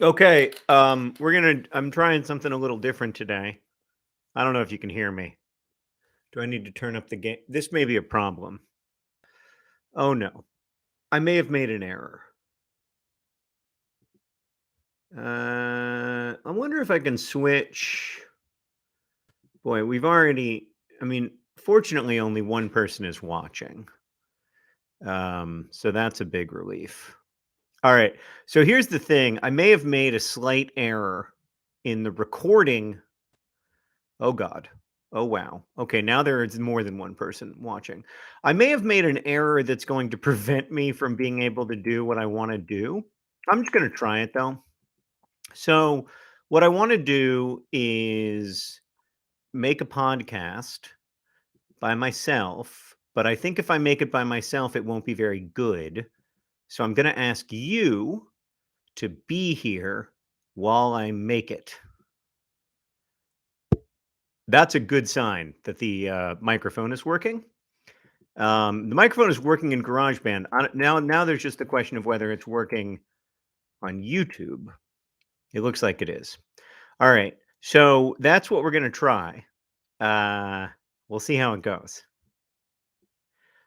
Okay, I'm trying something a little different today. I don't know if you can hear me. Do I need to turn up the gain? This may be a problem. Oh no, I may have made an error. I wonder if I can switch. Boy, we've already. I mean, fortunately, only one person is watching. So that's a big relief. All right. So here's the thing. I may have made a slight error in the recording. Oh God. Oh wow. Okay, now there is more than one person watching. I may have made an error that's going to prevent me from being able to do what I want to do. I'm just going to try it though. So, what I want to do is make a podcast by myself, but I think if I make it by myself, it won't be very good. So, I'm going to ask you to be here while I make it. That's a good sign that the microphone is working. The microphone is working in GarageBand. Now there's just the question of whether it's working on YouTube. It looks like it is. All right. So that's what we're going to try. Uh, we'll see how it goes.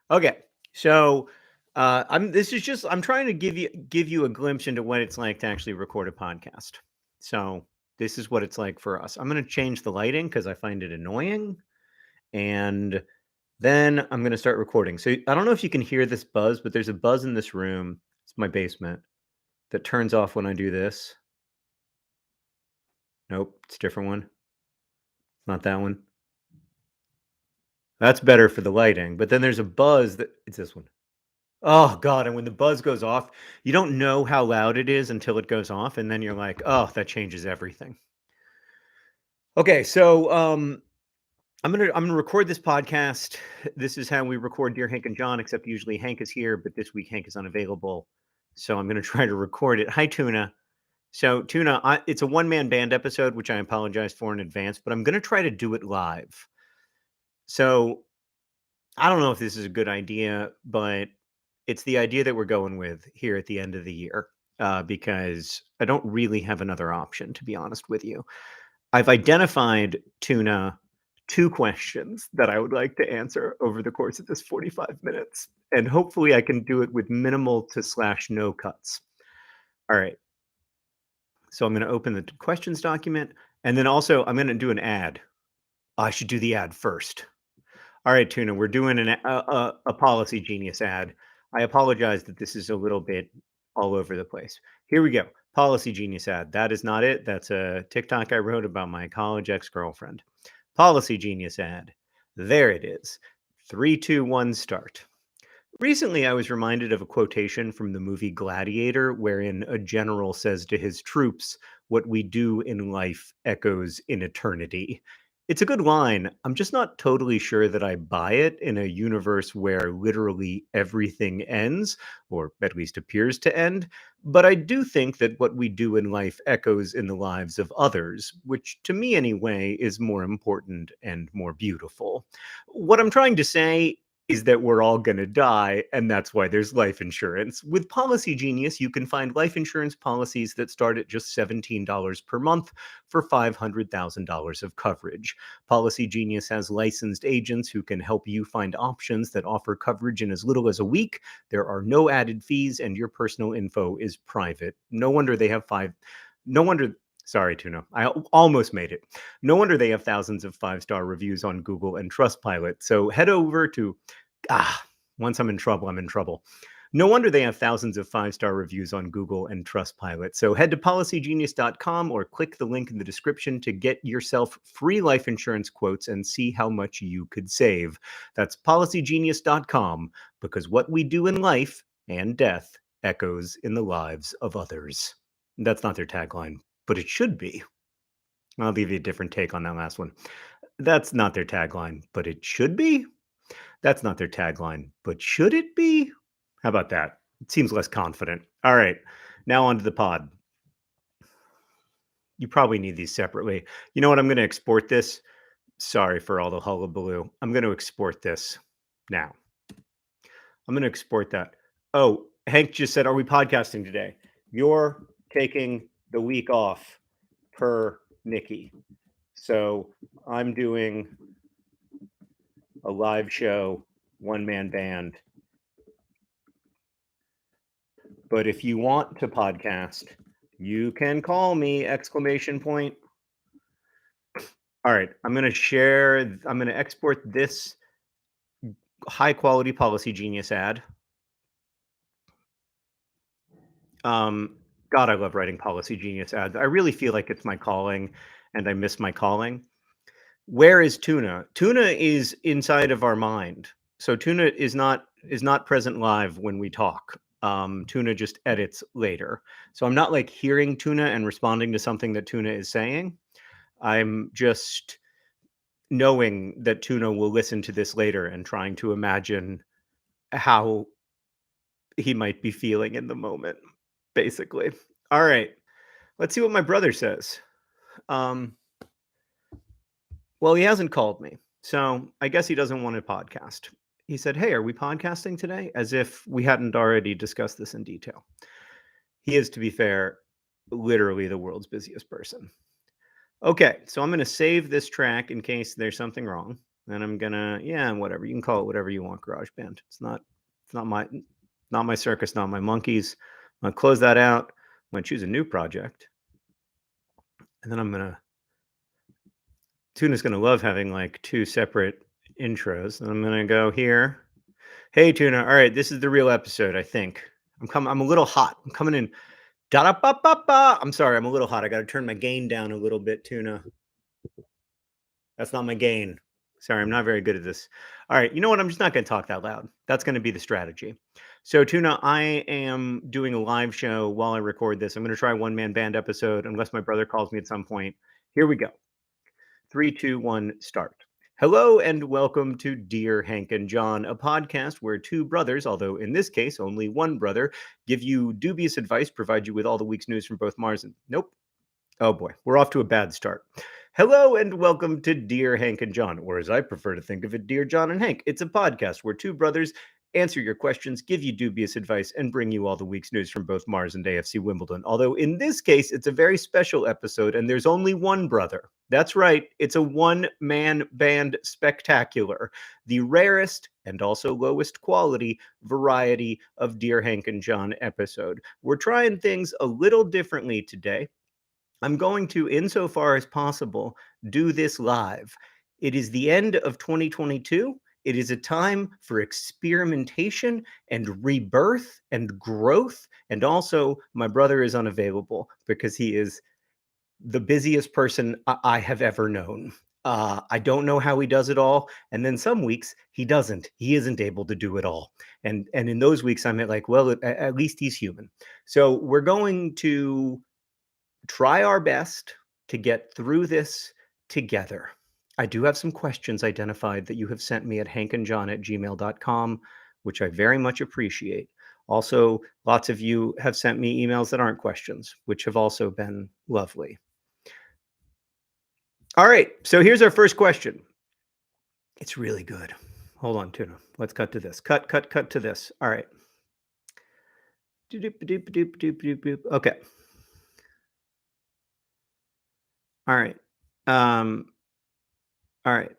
Okay. So I'm trying to give you a glimpse into what it's like to actually record a podcast. So this is what it's like for us. I'm going to change the lighting because I find it annoying. And then I'm gonna start recording. So I don't know if you can hear this buzz, but there's a buzz in this room. It's my basement that turns off when I do this. Nope, it's a different one. Not that one. That's better for the lighting. But then there's a buzz that it's this one. Oh God, and when the buzz goes off, you don't know how loud it is until it goes off, and then you're like, oh, that changes everything. Okay, so I'm gonna record this podcast. This is how we record Dear Hank and John, except usually Hank is here, but this week Hank is unavailable. So I'm gonna try to record it. Hi, Tuna. So Tuna, it's a one-man band episode, which I apologize for in advance, but I'm gonna try to do it live. So I don't know if this is a good idea, but it's the idea that we're going with here at the end of the year, because I don't really have another option, to be honest with you. I've identified, Tuna, 2 questions that I would like to answer over the course of this 45 minutes, and hopefully I can do it with minimal to slash no cuts. All right. So I'm gonna open the questions document, and then also I'm gonna do an ad. I should do the ad first. All right, Tuna, we're doing a Policy Genius ad. I apologize that this is a little bit all over the place. Here we go. Policy Genius ad. That is not it. That's a TikTok I wrote about my college ex-girlfriend. Policy Genius ad. There it is. 3, 2, 1, start. Recently, I was reminded of a quotation from the movie Gladiator, wherein a general says to his troops, "What we do in life echoes in eternity." It's a good line. I'm just not totally sure that I buy it in a universe where literally everything ends, or at least appears to end. But I do think that what we do in life echoes in the lives of others, which to me, anyway, is more important and more beautiful. What I'm trying to say is that we're all going to die, and that's why there's life insurance. With Policy Genius, you can find life insurance policies that start at just $17 per month for $500,000 of coverage. Policy Genius has licensed agents who can help you find options that offer coverage in as little as a week. There are no added fees, and your personal info is private. No wonder they have no wonder. Sorry, Tuna. I almost made it. No wonder they have thousands of 5-star reviews on Google and Trustpilot. So head over to once I'm in trouble, I'm in trouble. No wonder they have thousands of 5-star reviews on Google and Trustpilot. So head to policygenius.com or click the link in the description to get yourself free life insurance quotes and see how much you could save. That's policygenius.com, because what we do in life and death echoes in the lives of others. That's not their tagline, but it should be. I'll give you a different take on that last one. That's not their tagline, but it should be. That's not their tagline, but should it be? How about that? It seems less confident. All right, now onto the pod. You probably need these separately. You know what? I'm going to export this. Sorry for all the hullabaloo. I'm going to export this now. I'm going to export that. Oh, Hank just said, "Are we podcasting today?" You're taking the week off per Nikki. So I'm doing a live show, one man band. But if you want to podcast, you can call me! Exclamation point. All right, I'm going to export this high quality Policy Genius ad. God, I love writing Policy Genius ads. I really feel like it's my calling, and I miss my calling. Where is Tuna? Tuna is inside of our mind. So Tuna is not present live when we talk. Tuna just edits later. So I'm not like hearing Tuna and responding to something that Tuna is saying. I'm just knowing that Tuna will listen to this later and trying to imagine how he might be feeling in the moment, basically. All right. Let's see what my brother says. Well, he hasn't called me, so I guess he doesn't want a podcast. He said, "Hey, are we podcasting today?" As if we hadn't already discussed this in detail. He is, to be fair, literally the world's busiest person. Okay, so I'm going to save this track in case there's something wrong. And I'm gonna, yeah, whatever. You can call it whatever you want, GarageBand. It's not my circus, not my monkeys. I'm gonna close that out. I'm gonna choose a new project, and then Tuna's gonna love having like two separate intros. And I'm gonna go here. Hey, Tuna. All right, this is the real episode. I think I'm a little hot. I'm coming in. Da da ba ba ba. I'm sorry. I'm a little hot. I got to turn my gain down a little bit, Tuna. That's not my gain. Sorry, I'm not very good at this. All right, you know what? I'm just not going to talk that loud. That's going to be the strategy. So, Tuna, I am doing a live show while I record this. I'm going to try one man band episode unless my brother calls me at some point. Here we go. 3, 2, 1, start. Hello and welcome to Dear Hank and John, a podcast where two brothers, although in this case only one brother, give you dubious advice, provide you with all the week's news from both Mars and... Nope. Oh boy, we're off to a bad start. Hello and welcome to Dear Hank and John, or as I prefer to think of it, Dear John and Hank. It's a podcast where two brothers answer your questions, give you dubious advice, and bring you all the week's news from both Mars and AFC Wimbledon. Although in this case, it's a very special episode, and there's only one brother. That's right, it's a one-man band spectacular, the rarest and also lowest quality variety of Dear Hank and John episode. We're trying things a little differently today. I'm going to, insofar as possible, do this live. It is the end of 2022. It is a time for experimentation and rebirth and growth. And also, my brother is unavailable because he is the busiest person I have ever known. I don't know how he does it all. And then some weeks he doesn't. He isn't able to do it all. And in those weeks, I'm like, well, at least he's human. So we're going to try our best to get through this together. I do have some questions identified that you have sent me at hankandjohn@gmail.com, which I very much appreciate. Also, lots of you have sent me emails that aren't questions, which have also been lovely. All right, so here's our first question. It's really good. Hold on, Tuna. Let's cut to this. Cut to this. All right. Okay. All right. All right.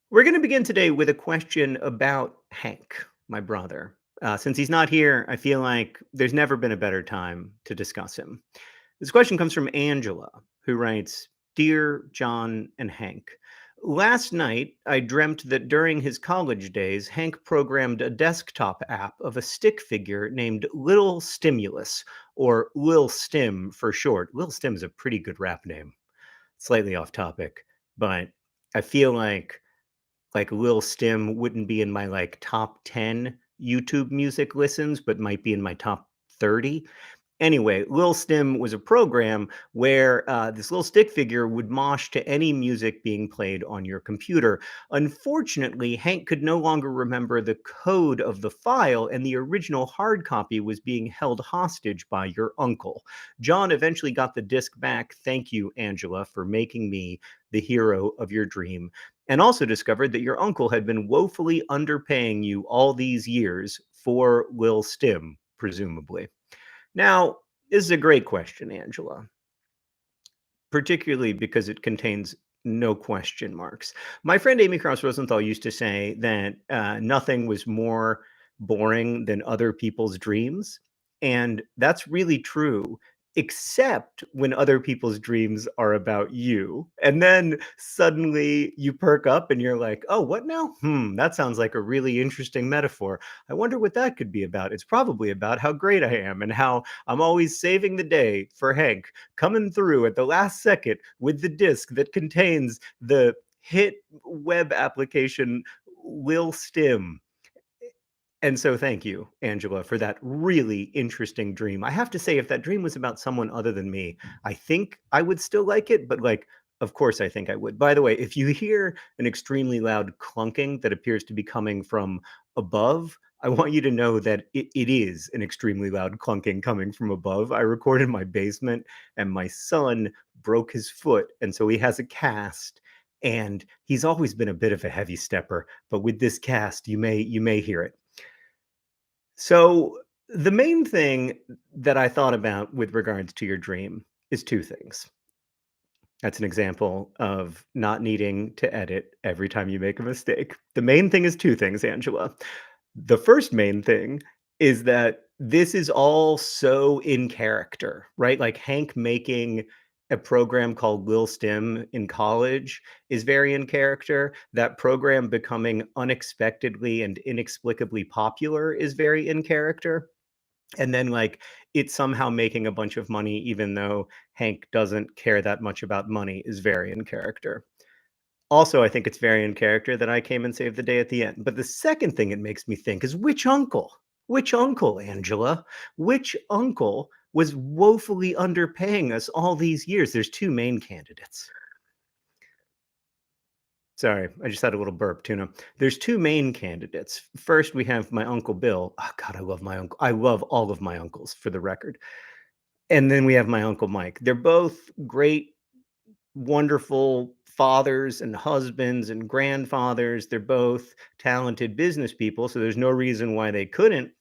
We're going to begin today with a question about Hank, my brother. Since he's not here, I feel like there's never been a better time to discuss him. This question comes from Angela, who writes, "Dear John and Hank, last night I dreamt that during his college days, Hank programmed a desktop app of a stick figure named Little Stimulus, or Lil Stim for short. Lil Stim is a pretty good rap name. Slightly off topic, but I feel like Lil Stim wouldn't be in my like top 10 YouTube music listens, but might be in my top 30. Anyway, Lil Stim was a program where this little stick figure would mosh to any music being played on your computer. Unfortunately, Hank could no longer remember the code of the file, and the original hard copy was being held hostage by your uncle. John eventually got the disc back. Thank you, Angela, for making me the hero of your dream. And also discovered that your uncle had been woefully underpaying you all these years for Lil Stim, presumably. Now, This is a great question, Angela, particularly because it contains no question marks. My friend Amy Cross Rosenthal used to say that nothing was more boring than other people's dreams. And that's really true, except when other people's dreams are about you. And then suddenly you perk up and you're like, oh, what now? That sounds like a really interesting metaphor. I wonder what that could be about. It's probably about how great I am and how I'm always saving the day for Hank coming through at the last second with the disc that contains the hit web application Lil Stim. And so thank you, Angela, for that really interesting dream. I have to say, if that dream was about someone other than me, I think I would still like it, but like, of course, I think I would. By the way, if you hear an extremely loud clunking that appears to be coming from above, I want you to know that it is an extremely loud clunking coming from above. I record in my basement, and my son broke his foot, and so he has a cast. And he's always been a bit of a heavy stepper, but with this cast, you may hear it. So, the main thing that I thought about with regards to your dream is 2 things. That's an example of not needing to edit every time you make a mistake. The main thing is 2 things, Angela. The first main thing is that this is all so in character, right? Like Hank making a program called Lil Stim in college is very in character. That program becoming unexpectedly and inexplicably popular is very in character. And then, like, it somehow making a bunch of money, even though Hank doesn't care that much about money, is very in character. Also, I think it's very in character that I came and saved the day at the end. But the second thing it makes me think is which uncle? Which uncle, Angela? Which uncle was woefully underpaying us all these years? There's 2 main candidates. Sorry, I just had a little burp, tuna. There's 2 main candidates. First, we have my Uncle Bill. Oh, God, I love my uncle. I love all of my uncles, for the record. And then we have my Uncle Mike. They're both great, wonderful fathers and husbands and grandfathers. They're both talented business people, so there's no reason why they couldn't,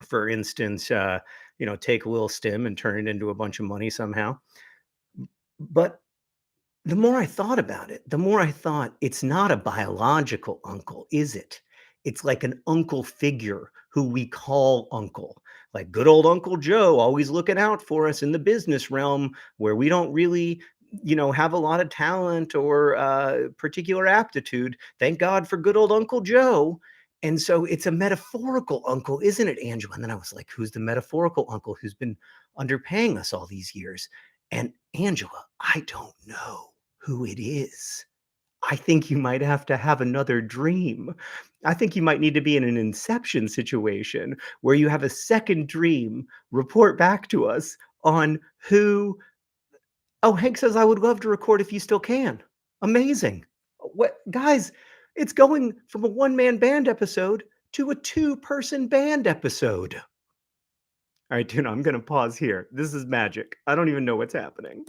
for instance, take a little stim and turn it into a bunch of money somehow. But the more I thought about it, the more I thought it's not a biological uncle, is it? It's like an uncle figure who we call uncle. Like good old Uncle Joe, always looking out for us in the business realm where we don't really, have a lot of talent or particular aptitude. Thank God for good old Uncle Joe. And so it's a metaphorical uncle, isn't it, Angela? And then I was like, who's the metaphorical uncle who's been underpaying us all these years? And Angela, I don't know who it is. I think you might have to have another dream. I think you might need to be in an inception situation where you have a second dream, report back to us on who. Oh, Hank says, I would love to record if you still can. Amazing. What, guys, it's going from a one man band episode to a two-person band episode. All right, Tuna, I'm going to pause here. This is magic. I don't even know what's happening.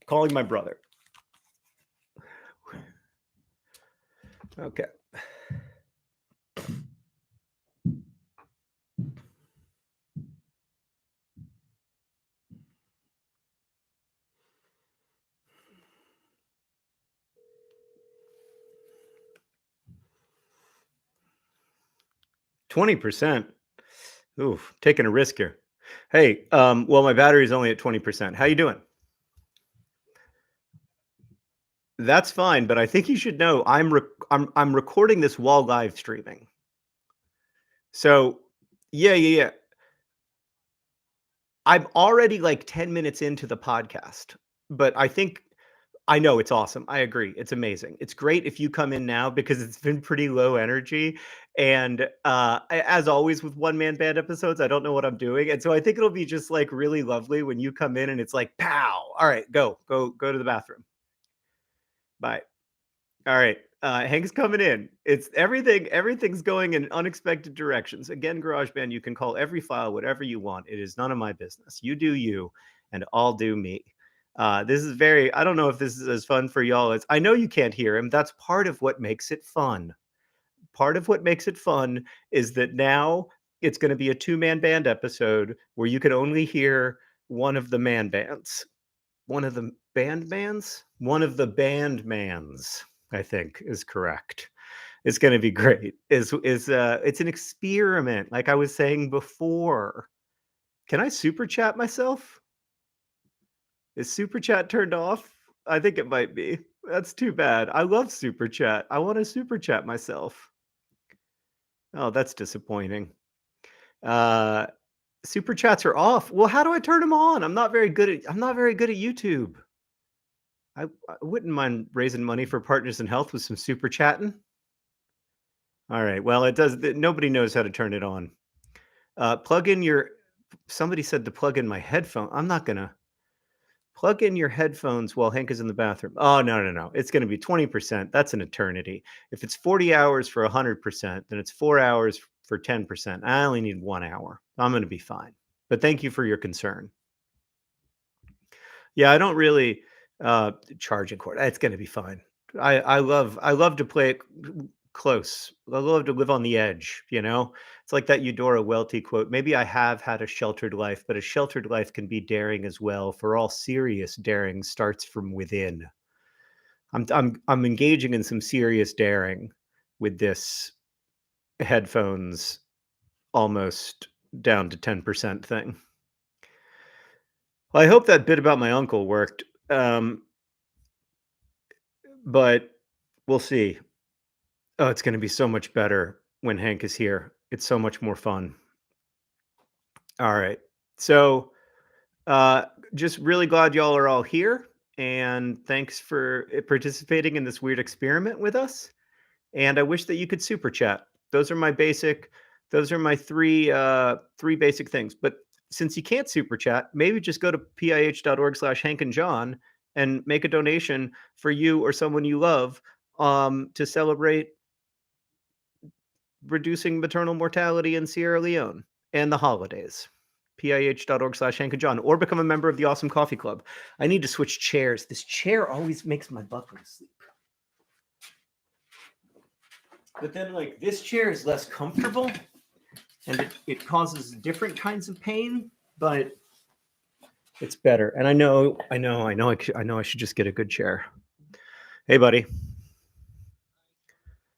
Calling my brother. Okay. 20%. Oof, taking a risk here. Hey, well, my battery's only at 20%. How you doing? That's fine, but I think you should know I'm recording this while live streaming. So, yeah. I'm already like 10 minutes into the podcast, but I think I know it's awesome. I agree. It's amazing. It's great if you come in now because it's been pretty low energy. And as always with one man band episodes, I don't know what I'm doing. And so I think it'll be just like really lovely when you come in and it's like, pow. All right, go to the bathroom. Bye. All right. Hank's coming in. It's everything's going in unexpected directions. Again, GarageBand, you can call every file whatever you want. It is none of my business. You do you, and I'll do me. This is very, I don't know if this is as fun for y'all as I know you can't hear him. That's part of what makes it fun. Part of what makes it fun is that now It's gonna be a two-man band episode where you can only hear one of the man bands. One of the band bands? One of the band mans, I think is correct. It's gonna be great. It's an experiment, like I was saying before. Can I super chat myself? Is super chat turned off? I think it might be. That's too bad. I love super chat. I wanna super chat myself. Oh, that's disappointing. Uh, Super chats are off. Well, how do I turn them on? I'm not very good at YouTube. I wouldn't mind raising money for Partners in Health with some super chatting. All right. Well, nobody knows how to turn it on. Plug in your Somebody said to plug in my headphone. I'm not gonna plug in your headphones while Hank is in the bathroom. Oh, no, no, no. It's gonna be 20%. That's an eternity. If it's 40 hours for 100%, then it's 4 hours for 10%. I only need 1 hour. I'm gonna be fine. But thank you for your concern. Yeah, I don't really charge a cord. It's gonna be fine. I love to play it close. I love to live on the edge, you know? It's like that Eudora Welty quote. Maybe I have had a sheltered life, but a sheltered life can be daring as well. For all serious daring starts from within. I'm engaging in some serious daring with this headphones almost down to 10% thing. Well, I hope that bit about my uncle worked. But we'll see. Oh, it's gonna be so much better when Hank is here. It's so much more fun. All right. So, uh, just really glad y'all are all here, and thanks for participating in this weird experiment with us. And I wish that you could super chat. Those are my basic. Those are my three basic things. But since you can't super chat, maybe just go to pih.org/Hank and John and make a donation for you or someone you love to celebrate reducing maternal mortality in Sierra Leone and the holidays. pih.org/Hank and John, or become a member of the Awesome Coffee Club. I need to switch chairs. This chair always makes my butt go to sleep. But then, like, this chair is less comfortable and it causes different kinds of pain, but it's better. And I know I should just get a good chair. Hey, buddy.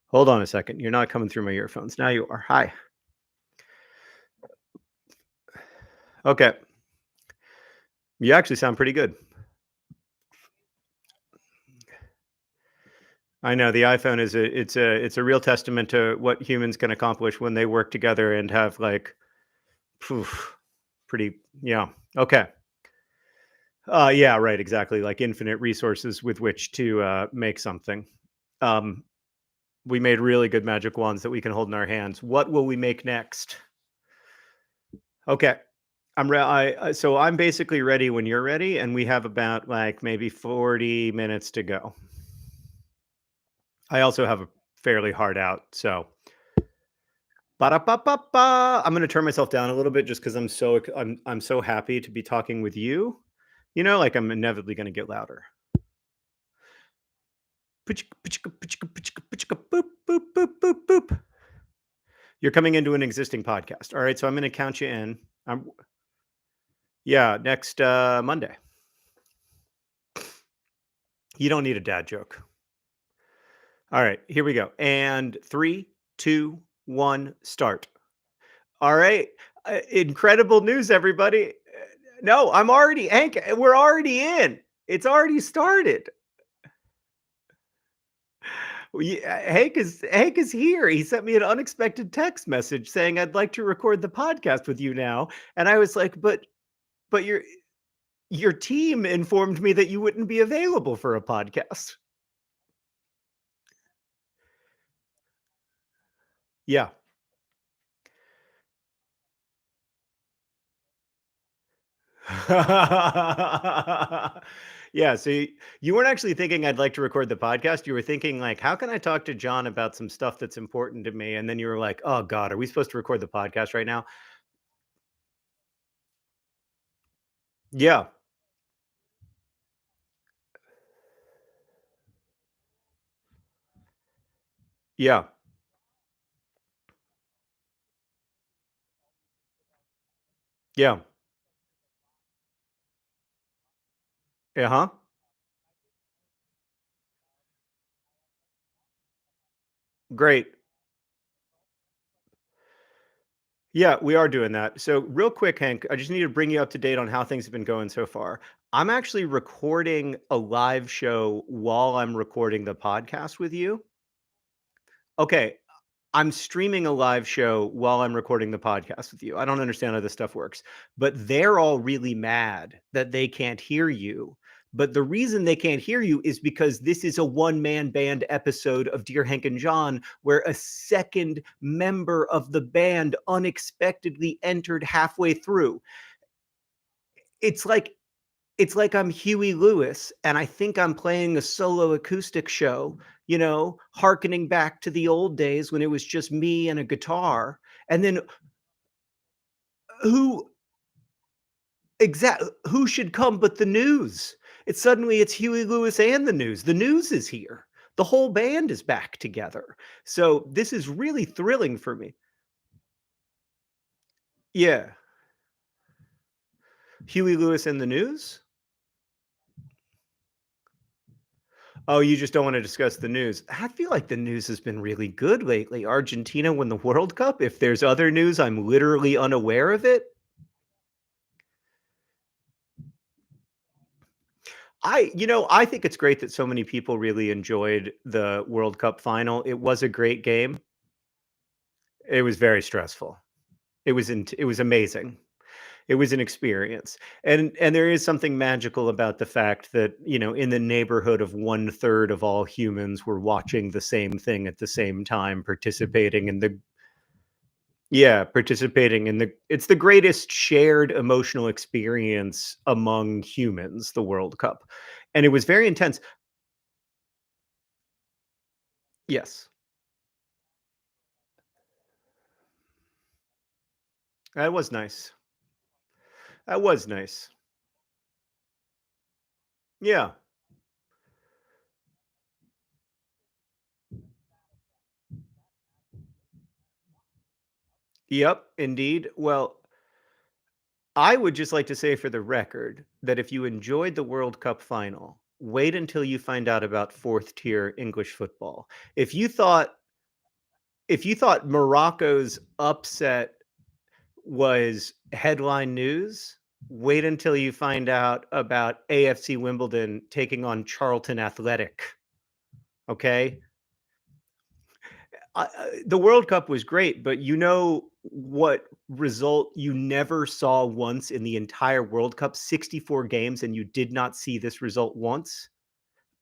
Hold on a second. You're not coming through my earphones. Now you are. Hi. Okay. You actually sound pretty good. I know the iPhone is a real testament to what humans can accomplish when they work together and have like poof, pretty yeah. Okay. Yeah, right, exactly. Like infinite resources with which to make something. Um we made really good magic wands that we can hold in our hands. What will we make next? Okay. So I'm basically ready when you're ready, and we have about like maybe 40 minutes to go. I also have a fairly hard out, so ba-da-ba-ba-ba. I'm gonna turn myself down a little bit just because I'm so happy to be talking with you. You know, like I'm inevitably gonna get louder. Poochka, poochka, poochka, poochka, poochka, boop, boop, boop, boop, boop. You're coming into an existing podcast. All right, so I'm gonna count you in. Yeah, next Monday. You don't need a dad joke. All right, here we go. And three, two, one, start. All right. Incredible news, everybody. No, I'm already Hank. We're already in. It's already started. Hank is here. He sent me an unexpected text message saying I'd like to record the podcast with you now, and I was like, but your team informed me that you wouldn't be available for a podcast. Yeah. Yeah, so you weren't actually thinking I'd like to record the podcast. You were thinking like, how can I talk to John about some stuff that's important to me? And then you were like, oh God, are we supposed to record the podcast right now? Yeah. Yeah. Yeah. Uh-huh. Great. Yeah, we are doing that. So, real quick, Hank, I just need to bring you up to date on how things have been going so far. I'm actually recording a live show while I'm recording the podcast with you. Okay, I'm streaming a live show while I'm recording the podcast with you. I don't understand how this stuff works, but they're all really mad that they can't hear you. But the reason they can't hear you is because this is a one man band episode of Dear Hank and John where a second member of the band unexpectedly entered halfway through. It's like it's like I'm Huey Lewis and I think I'm playing a solo acoustic show, harkening back to the old days when it was just me and a guitar. And then who who should come but the news? It's Huey Lewis and the news. The news is here. The whole band is back together. So this is really thrilling for me. Yeah. Huey Lewis and the news? Oh, you just don't wanna discuss the news. I feel like the news has been really good lately. Argentina won the World Cup. If there's other news, I'm literally unaware of it. I think it's great that so many people really enjoyed the World Cup final. It was a great game. It was very stressful. It was amazing. It was an experience. And there is something magical about the fact that, in the neighborhood of one third of all humans were watching the same thing at the same time, participating in the Yeah, participating in the it's the greatest shared emotional experience among humans, the World Cup. And it was very intense. Yes. That was nice. That was nice. Yeah. Yep, indeed. Well, I would just like to say for the record that if you enjoyed the World Cup final, wait until you find out about fourth tier English football. If you thought Morocco's upset was headline news, wait until you find out about AFC Wimbledon taking on Charlton Athletic, okay? The World Cup was great, but you know what result you never saw once in the entire World Cup? 64 games, and you did not see this result once?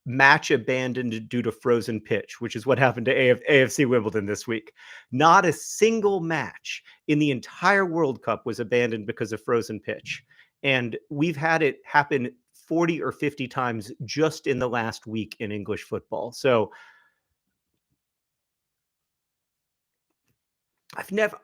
Match abandoned due to frozen pitch, which is what happened to AFC Wimbledon this week. Not a single match in the entire World Cup was abandoned because of frozen pitch. And we've had it happen 40 or 50 times just in the last week in English football. So I've never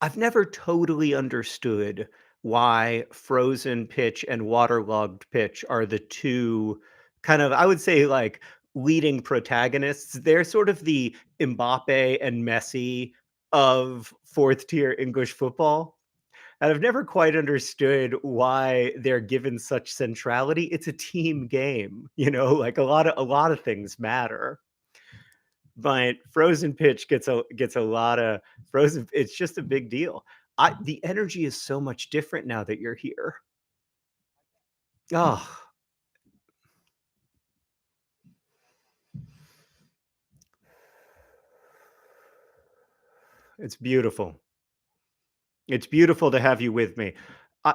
I've never totally understood why frozen pitch and waterlogged pitch are the 2 kind of, I would say, like, leading protagonists. They're sort of the Mbappe and Messi of 4th tier English football, and I've never quite understood why they're given such centrality. It's a team game, like, a lot of things matter. But frozen pitch gets a lot of frozen it's just a big deal. The energy is so much different now that you're here. Oh, it's beautiful. It's beautiful to have you with me. I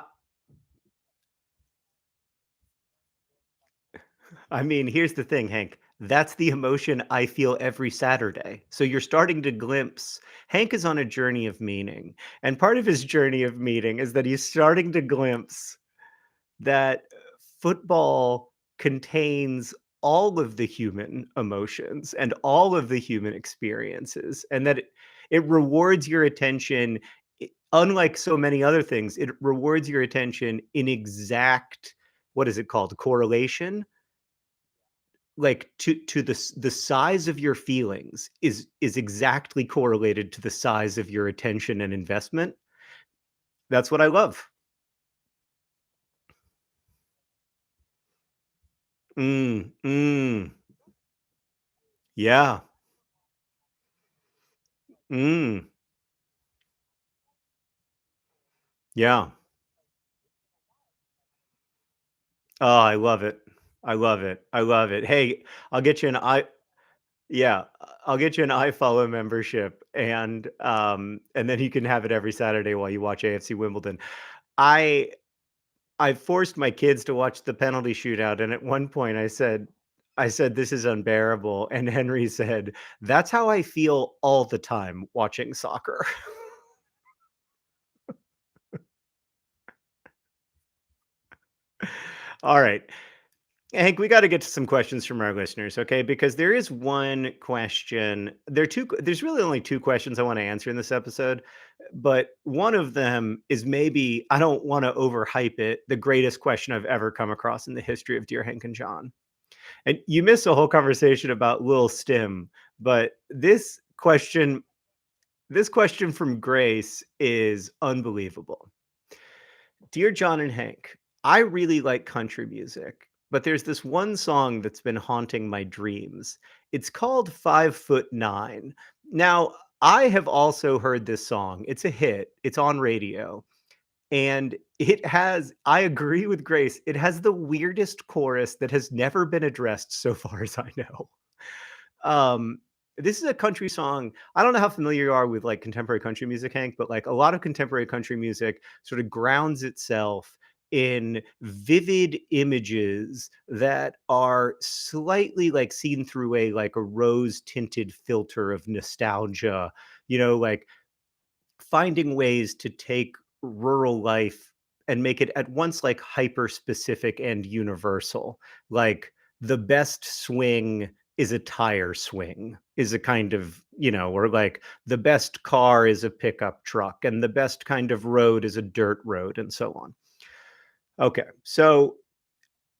I mean, here's the thing, Hank. That's the emotion I feel every Saturday. So you're starting to glimpse Hank is on a journey of meaning, and part of his journey of meaning is that he's starting to glimpse that football contains all of the human emotions and all of the human experiences, and that it rewards your attention. Unlike so many other things, it rewards your attention in exact, what is it called, correlation, like to the size of your feelings is exactly correlated to the size of your attention and investment. That's what I love. Mm. Yeah. Mm. Yeah. Oh, I love it. I love it. I love it. Hey, I'll get you an I yeah, I'll get you an iFollow membership and then you can have it every Saturday while you watch AFC Wimbledon. I I forced my kids to watch the penalty shootout, and at one point I said, "This is unbearable," and Henry said, "That's how I feel all the time watching soccer." All right. Hank, we got to get to some questions from our listeners, okay? Because there is one question. There's really only two questions I want to answer in this episode, but one of them is maybe I don't want to overhype it. The greatest question I've ever come across in the history of Dear Hank and John. And you missed a whole conversation about Lil Stim, but this question from Grace is unbelievable. Dear John and Hank, I really like country music, but there's this one song that's been haunting my dreams. It's called 5'9". Now, I have also heard this song. It's a hit. It's on radio. And I agree with Grace, it has the weirdest chorus that has never been addressed so far as I know. Um, this is a country song. I don't know how familiar you are with like contemporary country music, Hank, but like a lot of contemporary country music sort of grounds itself in vivid images that are slightly like seen through a rose tinted filter of nostalgia, like finding ways to take rural life and make it at once like hyper specific and universal. Like the best swing is a tire swing, is a kind of, or like the best car is a pickup truck and the best kind of road is a dirt road and so on. Okay. So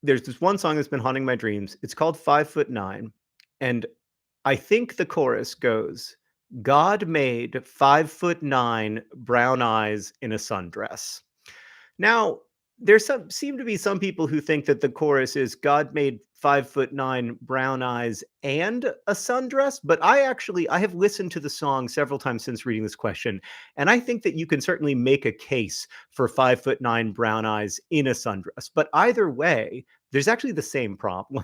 there's this one song that's been haunting my dreams. It's called 5'9". And I think the chorus goes, God made 5'9" brown eyes in a sundress. Now, seem to be some people who think that the chorus is God made 5'9" brown eyes and a sundress, but I have listened to the song several times since reading this question, and I think that you can certainly make a case for 5'9" brown eyes in a sundress. But either way, there's actually the same problem.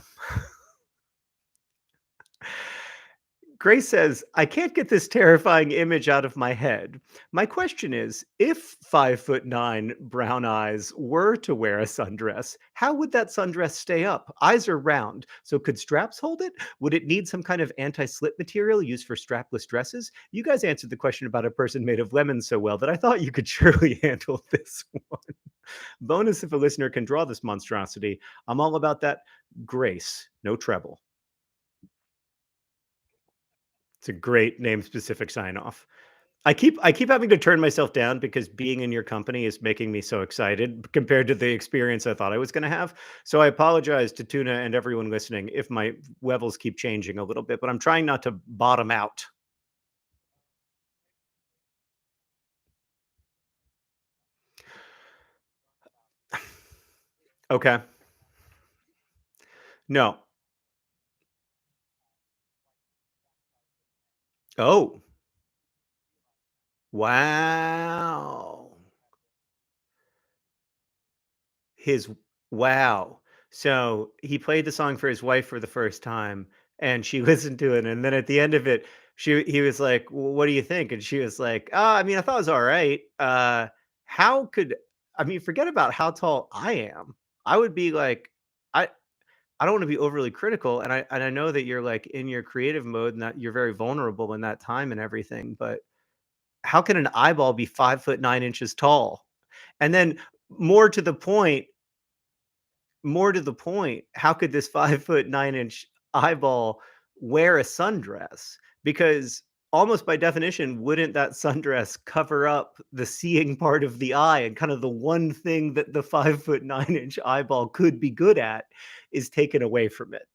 Grace says, I can't get this terrifying image out of my head. My question is, if 5'9" brown eyes were to wear a sundress, how would that sundress stay up? Eyes are round, so could straps hold it? Would it need some kind of anti-slip material used for strapless dresses? You guys answered the question about a person made of lemons so well that I thought you could surely handle this one. Bonus if a listener can draw this monstrosity. I'm all about that. Grace, no treble. It's a great name specific sign off. I keep having to turn myself down because being in your company is making me so excited compared to the experience I thought I was going to have. So I apologize to Tuna and everyone listening if my levels keep changing a little bit, but I'm trying not to bottom out. Okay. No. Oh, wow. His wow. So, he played the song for his wife for the first time, and she listened to it, and then at the end of it, he was like, "Well, what do you think?" And she was like, I mean, I thought it was alright. How could I mean, forget about how tall I am. I would be like I I don't wanna be overly critical, and I know that you're, like, in your creative mode and that you're very vulnerable in that time and everything, but how can an eyeball be 5'9" tall? And then more to the point how could this 5'9" eyeball wear a sundress? Because almost by definition, wouldn't that sundress cover up the seeing part of the eye? And kind of the one thing that the 5'9" eyeball could be good at is taken away from it.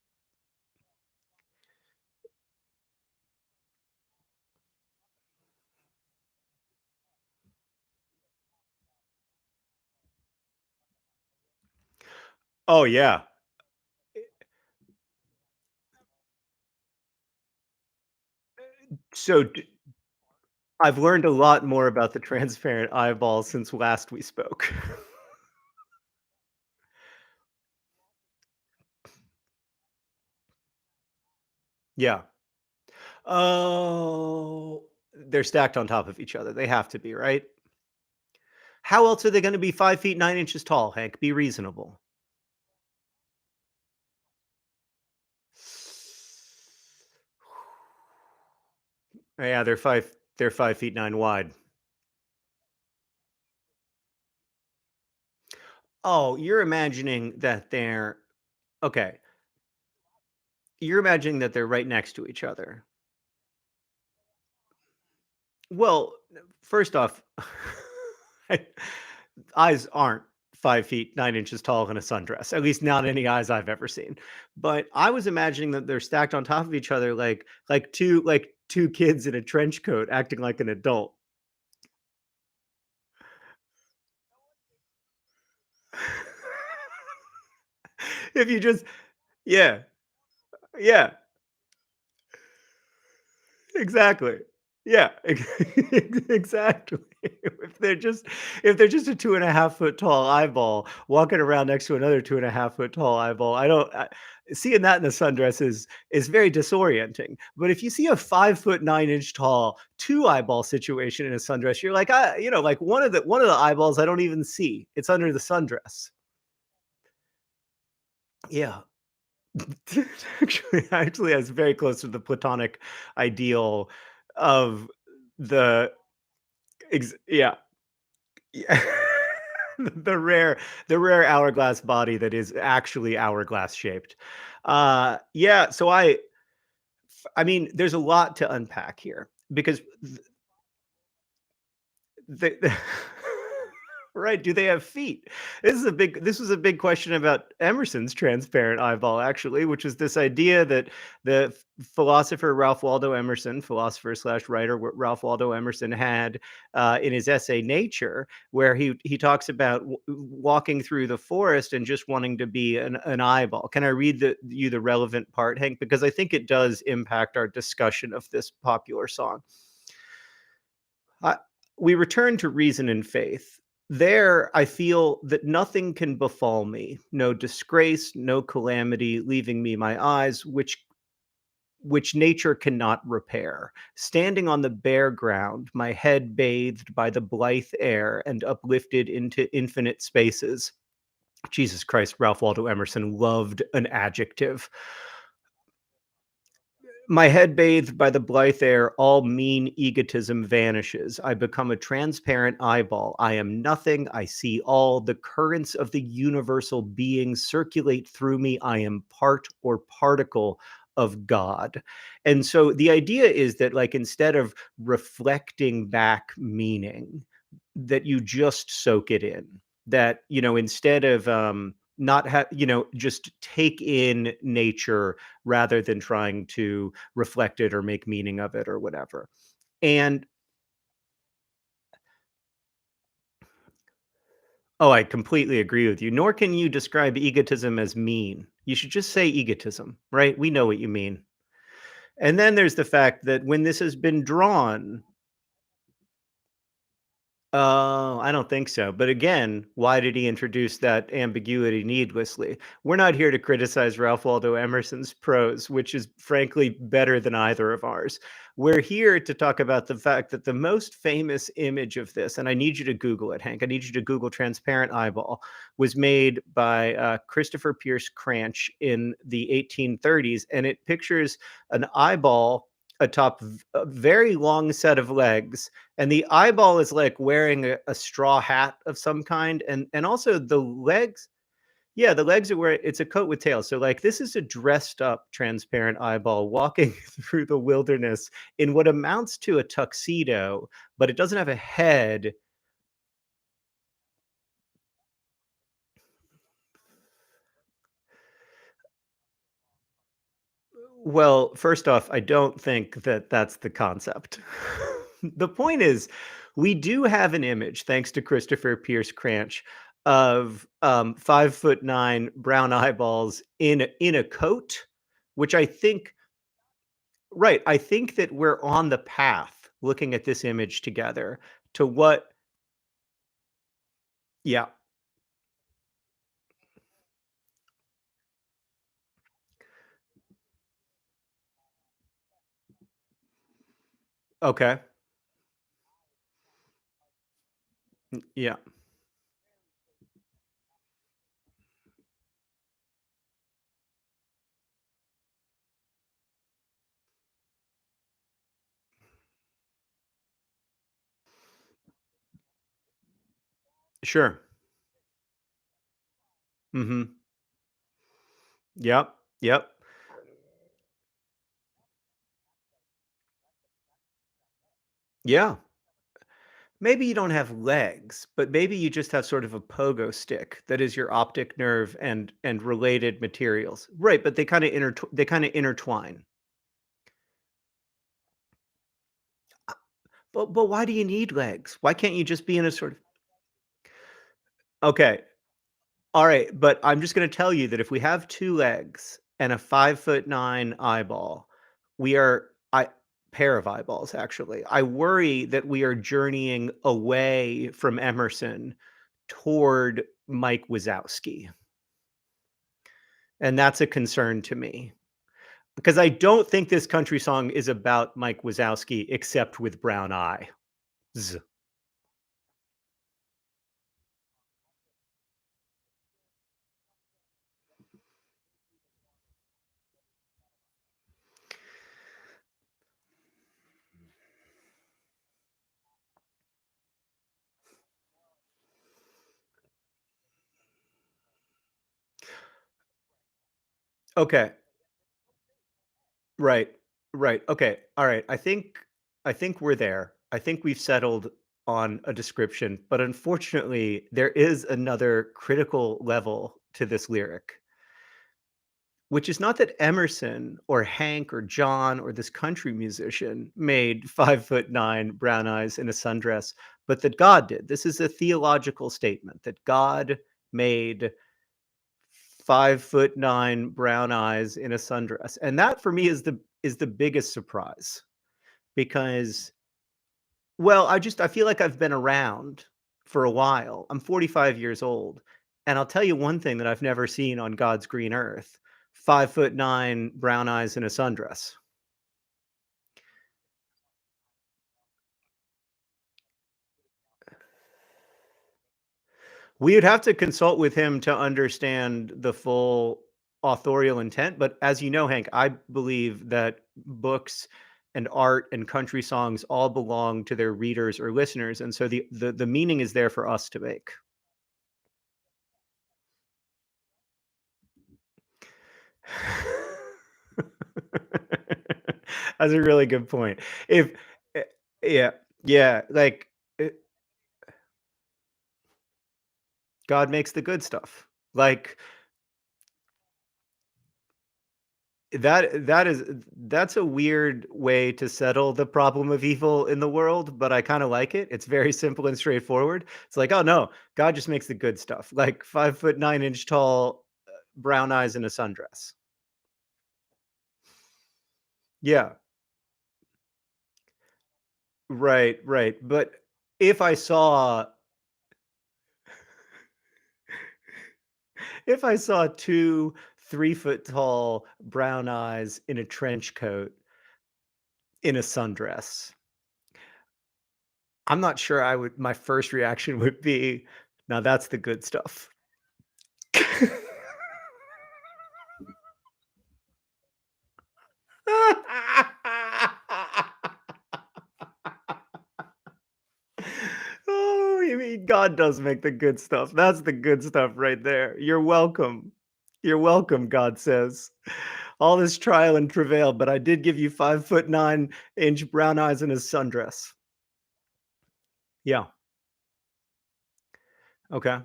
Oh, yeah. So I've learned a lot more about the transparent eyeball since last we spoke. Yeah. Oh, they're stacked on top of each other. They have to be, right? How else are they gonna be 5 feet 9 inches tall, Hank? Be reasonable. Yeah, they're 5 feet 9 wide. Oh, you're imagining that they're okay, you're imagining that they're right next to each other. Well, first off, I eyes aren't 5 feet 9 inches tall in a sundress, at least not any eyes I've ever seen. But I was imagining that they're stacked on top of each other like 2 kids in a trench coat acting like an adult. If you just yeah, yeah. Exactly. Yeah, exactly. If they're just a 2.5 foot tall eyeball walking around next to another 2.5 foot tall eyeball, seeing that in a sundress is very disorienting. But if you see a 5 foot 9 inch tall 2 eyeball situation in a sundress, you're like, like one of the eyeballs I don't even see. It's under the sundress. Yeah. Actually, that's very close to the Platonic ideal of the yeah. Yeah. The rare hourglass body that is actually hourglass shaped. Yeah, so I mean, there's a lot to unpack here because the right, do they have feet? This was a big question about Emerson's transparent eyeball actually, which is this idea that the philosopher Ralph Waldo Emerson, philosopher slash writer Ralph Waldo Emerson had in his essay Nature, where he talks about walking through the forest and just wanting to be an eyeball. Can I read the relevant part, Hank? Because I think it does impact our discussion of this popular song. I We return to reason and faith. There, I feel that nothing can befall me, no disgrace, no calamity, leaving me my eyes, which nature cannot repair. Standing on the bare ground, my head bathed by the blithe air and uplifted into infinite spaces. Jesus Christ, Ralph Waldo Emerson loved an adjective. My head bathed by the blithe air, all mean egotism vanishes. I become a transparent eyeball. I am nothing. I see all. The currents of the universal being circulate through me. I am part or particle of God. And so the idea is that, like, instead of reflecting back meaning, that you just soak it in. That, instead of not have, just take in nature rather than trying to reflect it or make meaning of it or whatever. And oh, I completely agree with you. Nor can you describe egotism as mean. You should just say egotism, right? We know what you mean. And then there's the fact that when this has been drawn, oh, I don't think so. But again, why did he introduce that ambiguity needlessly? We're not here to criticize Ralph Waldo Emerson's prose, which is frankly better than either of ours. We're here to talk about the fact that the most famous image of this, and I need you to Google it, Hank. I need you to Google transparent eyeball, was made by Christopher Pierce Cranch in the 1830s. And it pictures an eyeball atop a very long set of legs, and the eyeball is like wearing a straw hat of some kind, and also the legs, yeah, the legs are where it's a coat with tails. So like this is a dressed up transparent eyeball walking through the wilderness in what amounts to a tuxedo, but it doesn't have a head. Well, first off, I don't think that that's the concept. The point is, we do have an image, thanks to Christopher Pierce Cranch, of 5'9" brown eyeballs in a coat, which I think right, I think that we're on the path looking at this image together to what yeah, okay, yeah, sure, mhm, yep, yep, yeah. Maybe you don't have legs, but maybe you just have sort of a pogo stick that is your optic nerve and related materials. Right, but they kinda intertwine. But why do you need legs? Why can't you just be in a sort of okay, alright, but I'm just gonna tell you that if we have 2 legs and a 5'9" eyeball, we are I pair of eyeballs, actually. I worry that we are journeying away from Emerson toward Mike Wazowski, and that's a concern to me. Because I don't think this country song is about Mike Wazowski except with brown eyes. Okay, right, right, okay, alright, I think we're there. I think we've settled on a description, but unfortunately, there is another critical level to this lyric, which is not that Emerson or Hank or John or this country musician made 5'9" brown eyes in a sundress, but that God did. This is a theological statement that God made 5'9" brown eyes in a sundress, and that for me is the biggest surprise because well, I feel like I've been around for a while. I'm 45 years old, and I'll tell you one thing that I've never seen on God's green earth: 5'9" brown eyes in a sundress. We would have to consult with him to understand the full authorial intent, but as you know, Hank, I believe that books and art and country songs all belong to their readers or listeners, and so the meaning is there for us to make. That's a really good point. If eh, yeah, yeah, like, God makes the good stuff. Like, that's a weird way to settle the problem of evil in the world, but I kinda like it. It's very simple and straightforward. It's like, "Oh, no, God just makes the good stuff." Like 5 foot 9 inch tall, brown eyes in a sundress. Yeah, right, right, but if I saw if I saw 2 3-foot tall brown eyes in a trench coat in a sundress, I'm not sure I would my first reaction would be, "Now that's the good stuff." Oh, you mean God does make the good stuff. That's the good stuff right there. You're welcome. You're welcome, God says. All this trial and travail, but I did give you 5'9" brown eyes in a sundress. Yeah. Okay.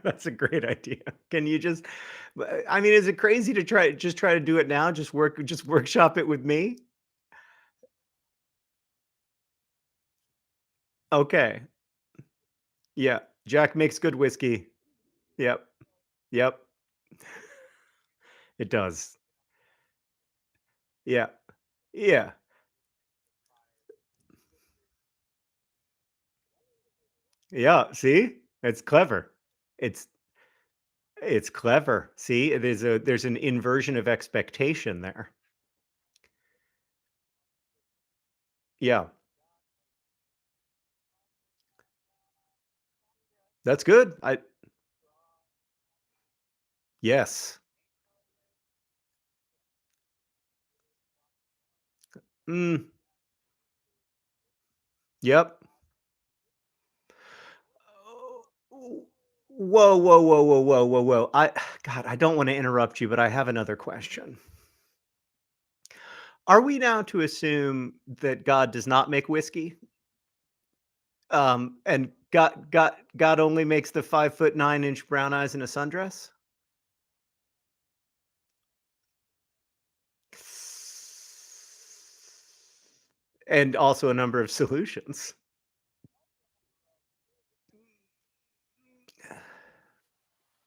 That's a great idea. Can you just I mean, is it crazy to try to do it now? Just workshop it with me? Okay. Yeah. Jack makes good whiskey. Yep. Yep. It does. Yeah. Yeah. Yeah. See? It's clever. It's it's clever. See? There's an inversion of expectation there. Yeah. That's good. I Yes. Mm, yep. Oh, whoa, whoa, whoa, whoa, whoa, whoa, whoa. God, I don't want to interrupt you, but I have another question. Are we now to assume that God does not make whiskey? And God only makes the 5'9" brown eyes in a sundress? And also a number of solutions.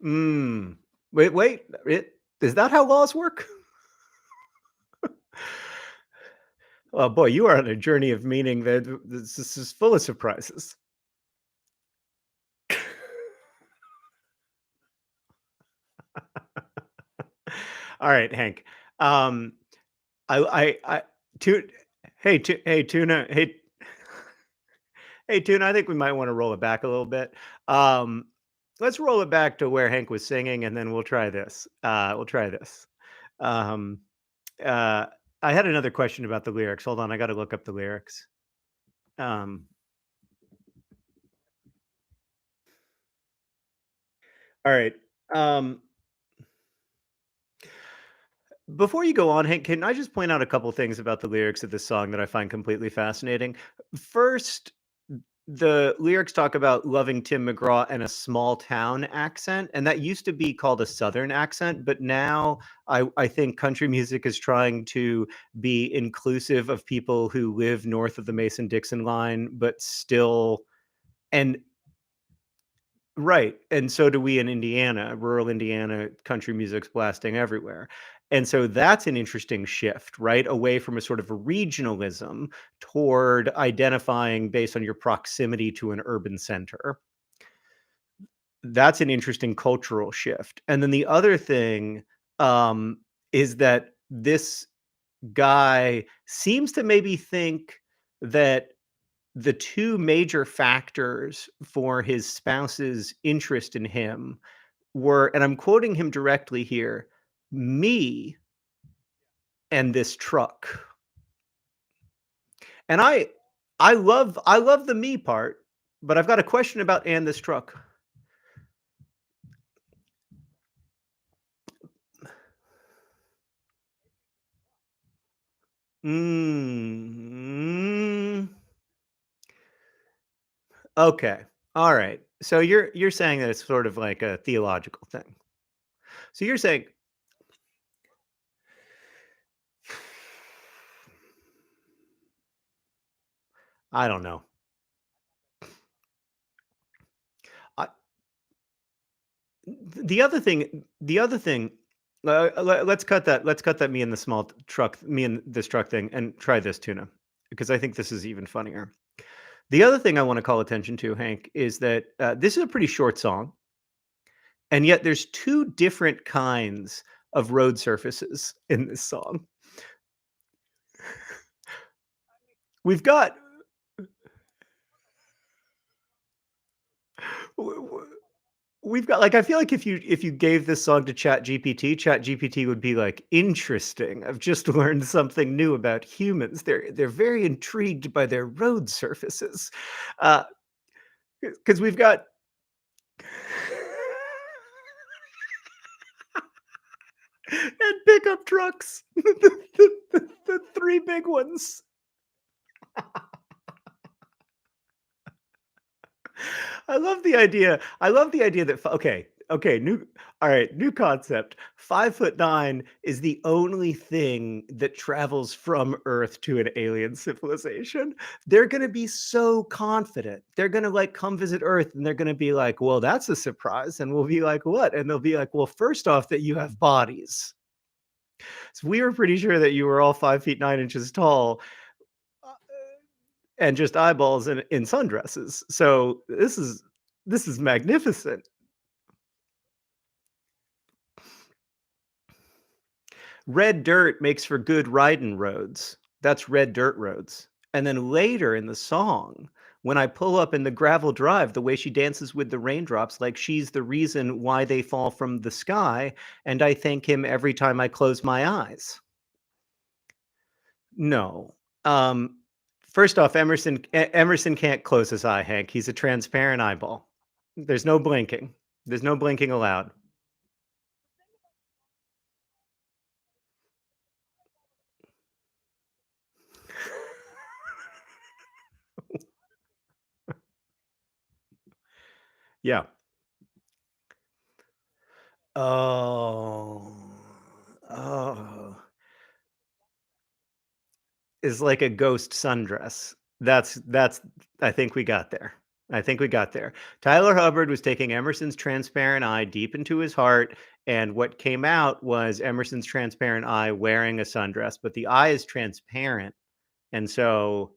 Mm. Wait, is that how laws work? Oh boy, you are on a journey of meaning that this is full of surprises. All right, Hank. Um, I tu hey, Tuna, hey, Tuna, I think we might wanna roll it back a little bit. Um, let's roll it back to where Hank was singing, and then we'll try this. We'll try this. Um, uh, I had another question about the lyrics. Hold on, I gotta look up the lyrics. Um, all right. Um, before you go on, Hank, can I just point out a couple things about the lyrics of this song that I find completely fascinating? First, the lyrics talk about loving Tim McGraw and a small town accent, and that used to be called a Southern accent, but now I think country music is trying to be inclusive of people who live north of the Mason-Dixon line, but still and right, and so do we in Indiana. Rural Indiana, country music's blasting everywhere. And so that's an interesting shift, right? Away from a sort of a regionalism toward identifying based on your proximity to an urban center. That's an interesting cultural shift. And then the other thing is that this guy seems to maybe think that the two major factors for his spouse's interest in him were, and I'm quoting him directly here, me and this truck. And I love the me part, but I've got a question about and this truck. Mm, okay. All right. So you're saying that it's sort of like a theological thing. So you're saying I don't know. I, the other thing let's cut that me and the small truck me and this truck thing and try this tuna because I think this is even funnier. The other thing I want to call attention to, Hank, is that this is a pretty short song, and yet there's two different kinds of road surfaces in this song. We've got w- w- we've got like I feel like if you gave this song to Chat GPT would be like interesting. I've just learned something new about humans. They're very intrigued by their road surfaces. Uh because we've got and pickup trucks. The three big ones. I love the idea that okay, Okay, new all right, new concept. 5'9" is the only thing that travels from Earth to an alien civilization. They're gonna be so confident. They're gonna, like, come visit Earth, and they're gonna be like, "Well, that's a surprise," and we'll be like, "What?" And they'll be like, "Well, first off, that you have bodies. So we were pretty sure that you were all 5 feet 9 inches tall, uh, and just eyeballs in sundresses. So this is magnificent." Red dirt makes for good riding roads. That's red dirt roads. And then later in the song, when I pull up in the gravel drive, the way she dances with the raindrops, like she's the reason why they fall from the sky, and I thank him every time I close my eyes. No. Um, First off, Emerson can't close his eye, Hank. He's a transparent eyeball. There's no blinking. There's no blinking allowed. Yeah. Oh. Oh. Is like a ghost sundress. That's I think we got there. I think we got there. Tyler Hubbard was taking Emerson's transparent eye deep into his heart, and what came out was Emerson's transparent eye wearing a sundress, but the eye is transparent, and so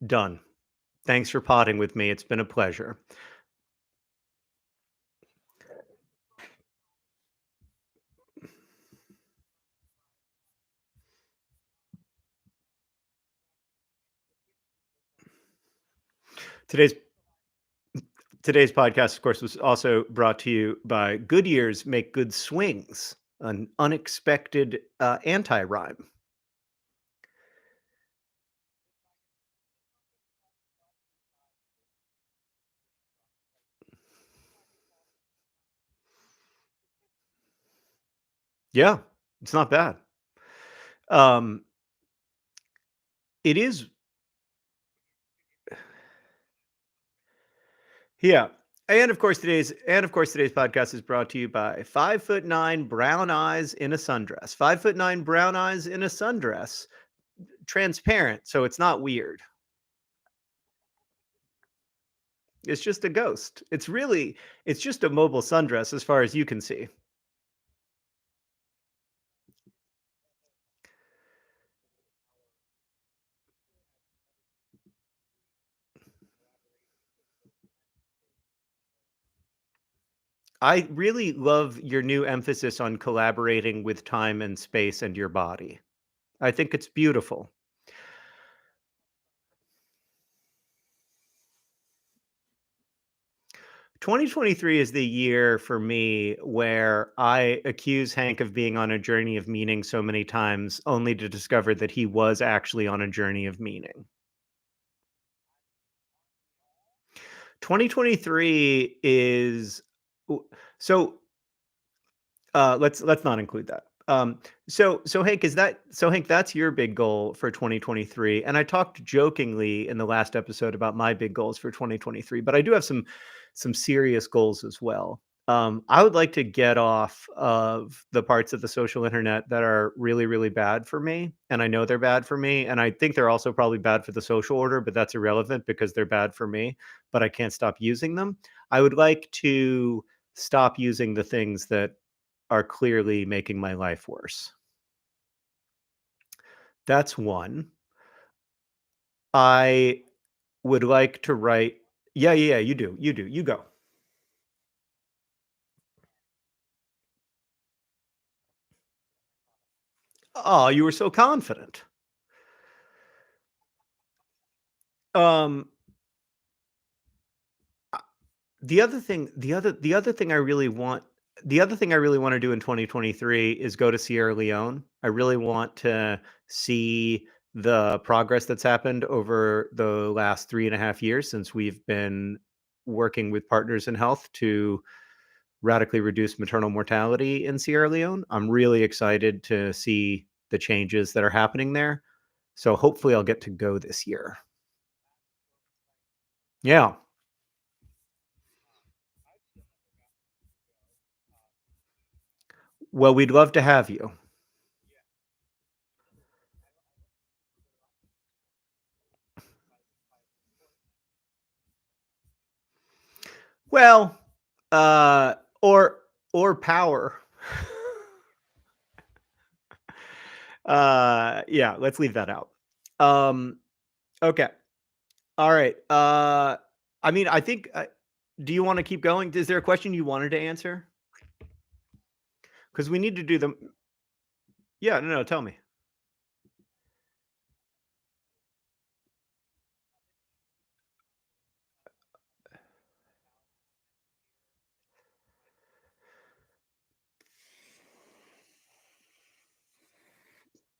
done. Thanks for potting with me. It's been a pleasure. Today's today's podcast, of course, was also brought to you by Goodyear's Make Good Swings, an unexpected anti-rhyme. Yeah, it's not bad. Um, it is, yeah. And of course today's podcast is brought to you by 5'9" brown eyes in a sundress. 5'9" brown eyes in a sundress, transparent, so it's not weird. It's just a ghost. It's just a mobile sundress as far as you can see. I really love your new emphasis on collaborating with time and space and your body. I think it's beautiful. 2023 is the year for me where I accuse Hank of being on a journey of meaning so many times, only to discover that he was actually on a journey of meaning. 2023 is w- so let's not include that. So Hank, Hank, that's your big goal for 2023. And I talked jokingly in the last episode about my big goals for 2023, but I do have some serious goals as well. I would like to get off of the parts of the social internet that are really, really bad for me. And I know they're bad for me. And I think they're also probably bad for the social order, but that's irrelevant because they're bad for me. But I can't stop using them. I would like to stop using the things that are clearly making my life worse. That's one. I would like to write. Yeah, yeah, yeah, you do. You do. You go. Oh, you were so confident. Um uh, the other thing I really want the other thing I really want to do in 2023 is go to Sierra Leone. I really want to see the progress that's happened over the last 3.5 years since we've been working with Partners in Health to radically reduce maternal mortality in Sierra Leone. I'm really excited to see the changes that are happening there. So hopefully I'll get to go this year. Yeah. Well, we'd love to have you. Well, uh, or power. Yeah, let's leave that out. Um, okay. All right. I mean, I think. Do you want to keep going? Is there a question you wanted to answer? Because we need to do them. Yeah. No. No. Tell me.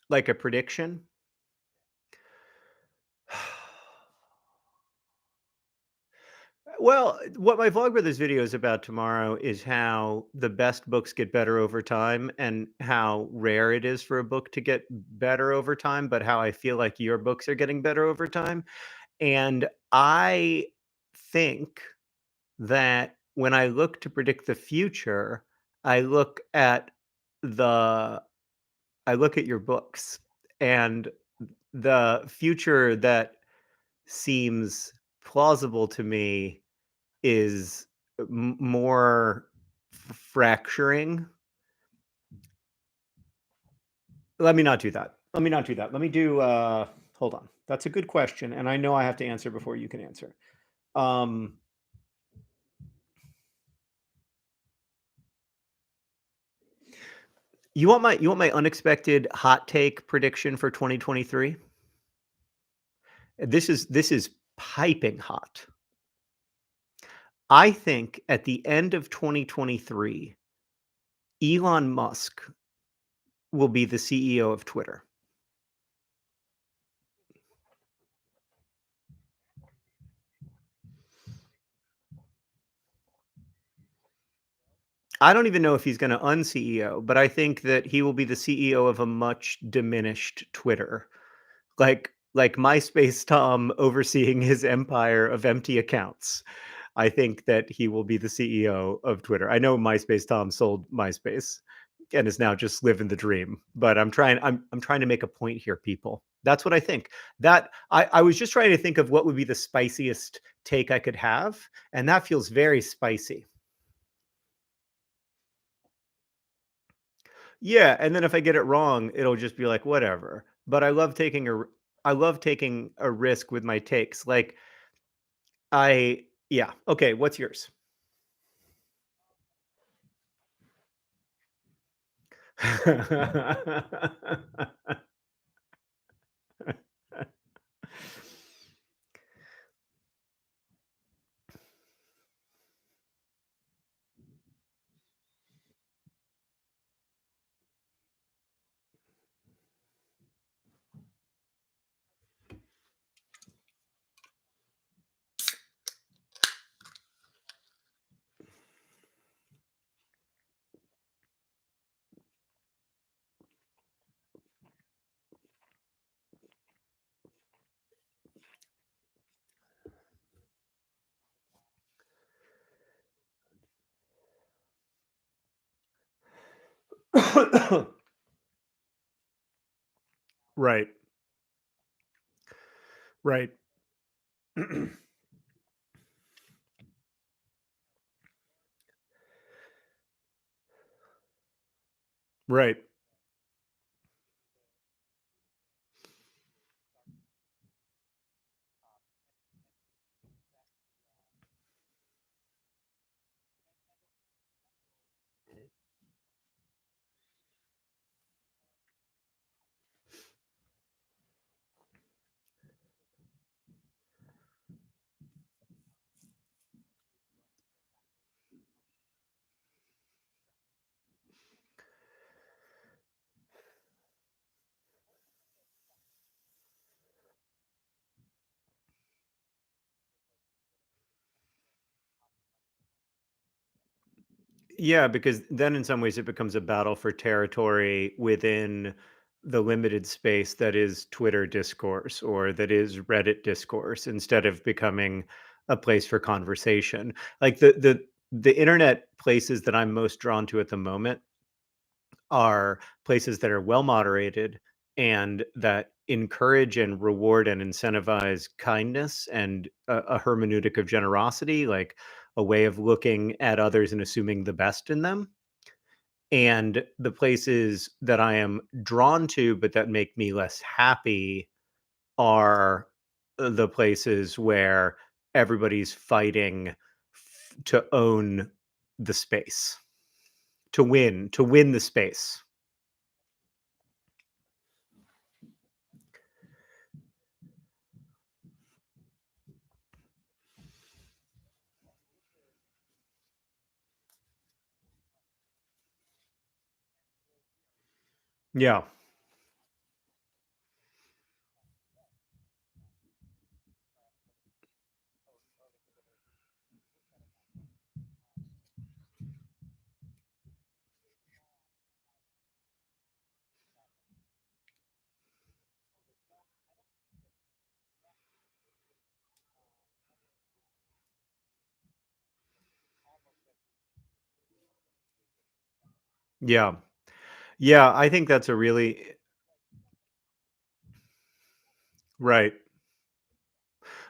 Like a prediction. Well, what my Vlogbrothers video is about tomorrow is how the best books get better over time and how rare it is for a book to get better over time, but how I feel like your books are getting better over time. And I think that when I look to predict the future, I look at the I look at your books, and the future that seems plausible to me is more fracturing. Let me not do that. Let me not do that. Let me do. Hold on. That's a good question, and I know I have to answer before you can answer. Um, you want my unexpected hot take prediction for 2023? This is piping hot. I think at the end of 2023, Elon Musk will be the CEO of Twitter. I don't even know if he's going to un-CEO, but I think that he will be the CEO of a much diminished Twitter, like MySpace Tom overseeing his empire of empty accounts. I think that he will be the CEO of Twitter. I know MySpace Tom sold MySpace and is now just living the dream, but I'm trying to make a point here, people. That's what I think. That I was just trying to think of what would be the spiciest take I could have, and that feels very spicy. Yeah, and then if I get it wrong, it'll just be like whatever. But I love taking a risk with my takes. Like yeah. Okay, what's yours? Right. Right. Right. Yeah, because then in some ways it becomes a battle for territory within the limited space that is Twitter discourse or that is Reddit discourse instead of becoming a place for conversation. Like the internet places that I'm most drawn to at the moment are places that are well moderated and that encourage and reward and incentivize kindness and a hermeneutic of generosity, like a way of looking at others and assuming the best in them. And the places that I am drawn to, but that make me less happy, are the places where everybody's fighting to own the space, to win the space. Yeah. Yeah. Yeah, I think that's a really right.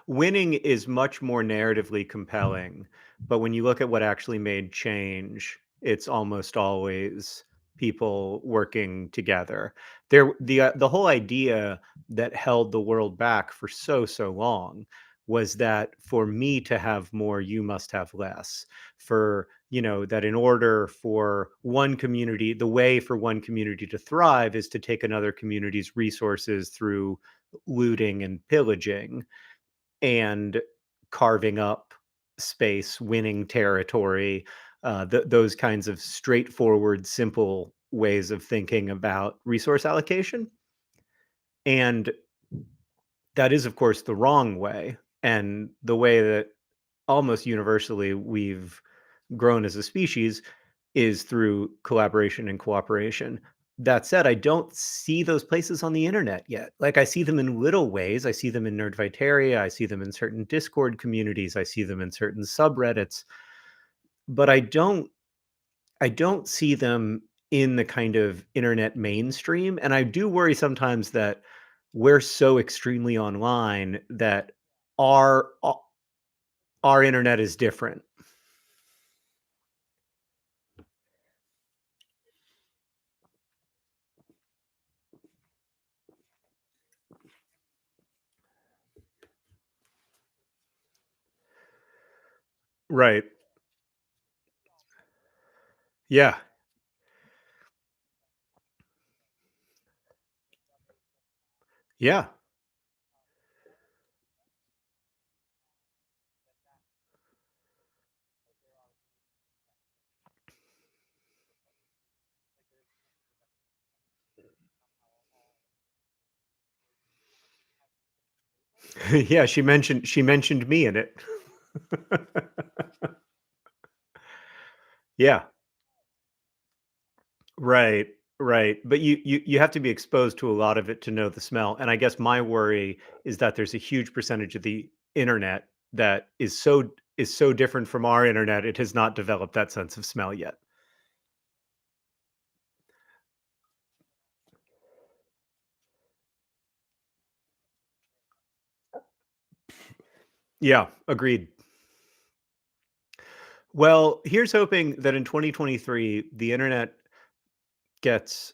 Winning is much more narratively compelling, but when you look at what actually made change, it's almost always people working together. The whole idea that held the world back for so long was that for me to have more, you must have less. For, that in order for one community, the way for one community to thrive is to take another community's resources through looting and pillaging and carving up space, winning territory, those kinds of straightforward, simple ways of thinking about resource allocation. And that is, of course, the wrong way. And the way that almost universally we've grown as a species is through collaboration and cooperation. That said, I don't see those places on the internet yet. Like, I see them in little ways. I see them in Nerdviteria. I see them in certain Discord communities. I see them in certain subreddits, but I don't see them in the kind of internet mainstream. And I do worry sometimes that we're so extremely online that our our internet is different. Right. Yeah. Yeah. Yeah, she mentioned me in it. Yeah, right, right. But you have to be exposed to a lot of it to know the smell. And I guess my worry is that there's a huge percentage of the internet that is so different from our internet. It has not developed that sense of smell yet. Yeah, agreed. Well, here's hoping that in 2023 the internet gets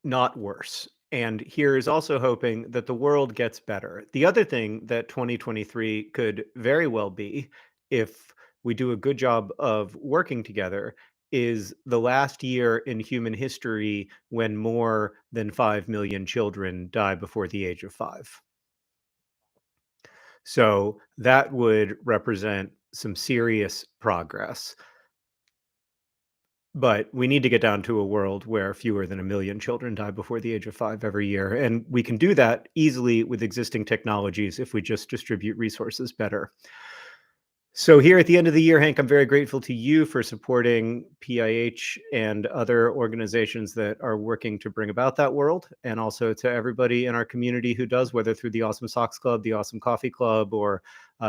not worse. And here is also hoping that the world gets better. The other thing that 2023 could very well be, if we do a good job of working together, is the last year in human history when more than 5 million children die before the age of 5. So that would represent some serious progress. But we need to get down to a world where fewer than 1 million children die before the age of 5 every year, and we can do that easily with existing technologies if we just distribute resources better. So here at the end of the year, Hank, I'm very grateful to you for supporting PIH and other organizations that are working to bring about that world, and also to everybody in our community who does, whether through the Awesome Socks Club, the Awesome Coffee Club, or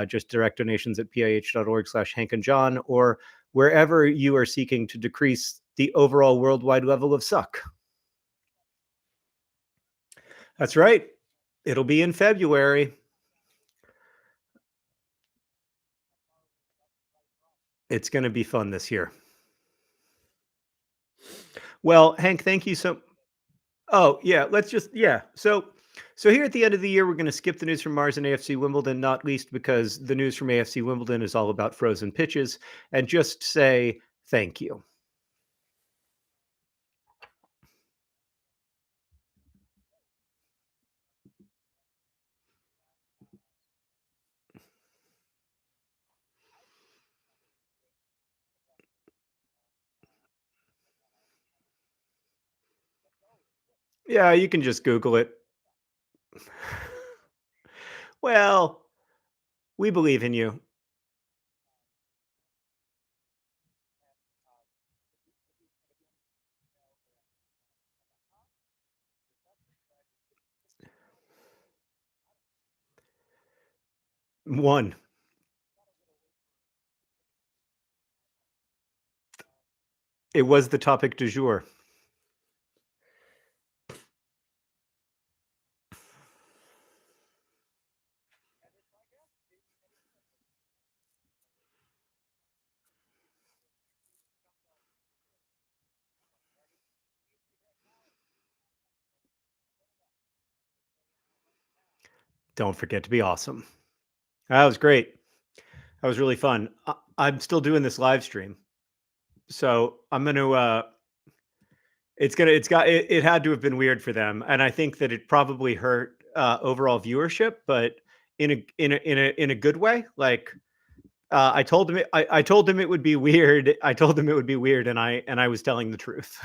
just direct donations at pih.org/Hank and John, or wherever you are seeking to decrease the overall worldwide level of suck. That's right. It'll be in February. It's going to be fun this year. Well, Hank, thank you so. Oh yeah, let's just yeah. So here at the end of the year, we're going to skip the news from Mars and AFC Wimbledon, not least because the news from AFC Wimbledon is all about frozen pitches, and just say thank you. Yeah, you can just Google it. Well, we believe in you. One. It was the topic du jour. Don't forget to be awesome. That was great. That was really fun. I'm still doing this live stream, so I'm gonna. It's gonna. It's got. It had to have been weird for them, and I think that it probably hurt overall viewership, but in a good way. Like I told them. I told them it would be weird. I told them it would be weird, and I was telling the truth.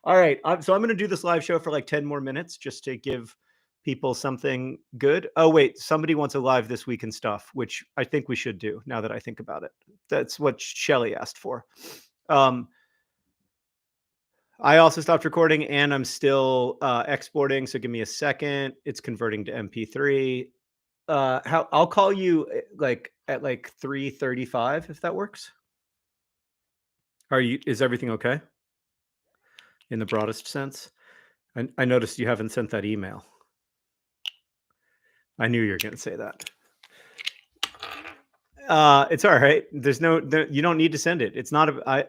All right. So I'm going to do this live show for like 10 more minutes just to give people something good. Oh, wait. Somebody wants a live this week and stuff, which I think we should do now that I think about it. That's what Shelly asked for. Um, I also stopped recording and I'm still exporting. So give me a second. It's converting to MP3. How I'll call you like at like 3:35 if that works. Is everything okay in the broadest sense? I noticed you haven't sent that email. I knew you were going to say that. It's all right. You don't need to send it. It's not a, I,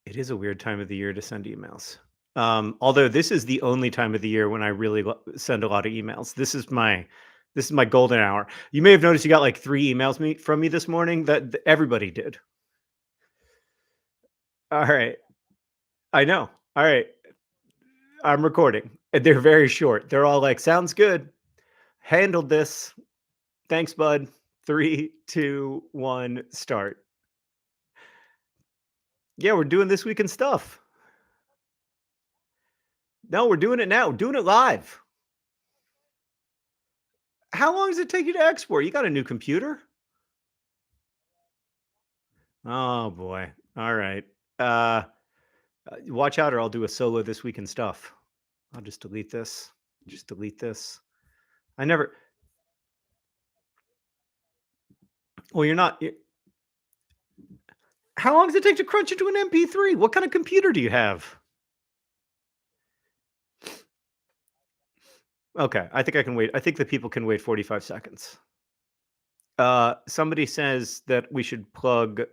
it is a weird time of the year to send emails. Although this is the only time of the year when I really send a lot of emails. This is my golden hour. You may have noticed you got like 3 emails from me this morning that everybody did. All right. I know. All right. I'm recording. And they're very short. They're all like, sounds good. Handled this. Thanks, bud. 3, 2, 1, start. Yeah, we're doing this week in stuff. No, we're doing it now. We're doing it live. How long does it take you to export? You got a new computer? Oh boy. All right. Watch out or I'll do a solo this week in stuff. I'll just delete this. Just delete this. I never Well, you're not How long does it take to crunch into an MP3? What kind of computer do you have? Okay, I think I can wait. I think the people can wait 45 seconds. Somebody says that we should plug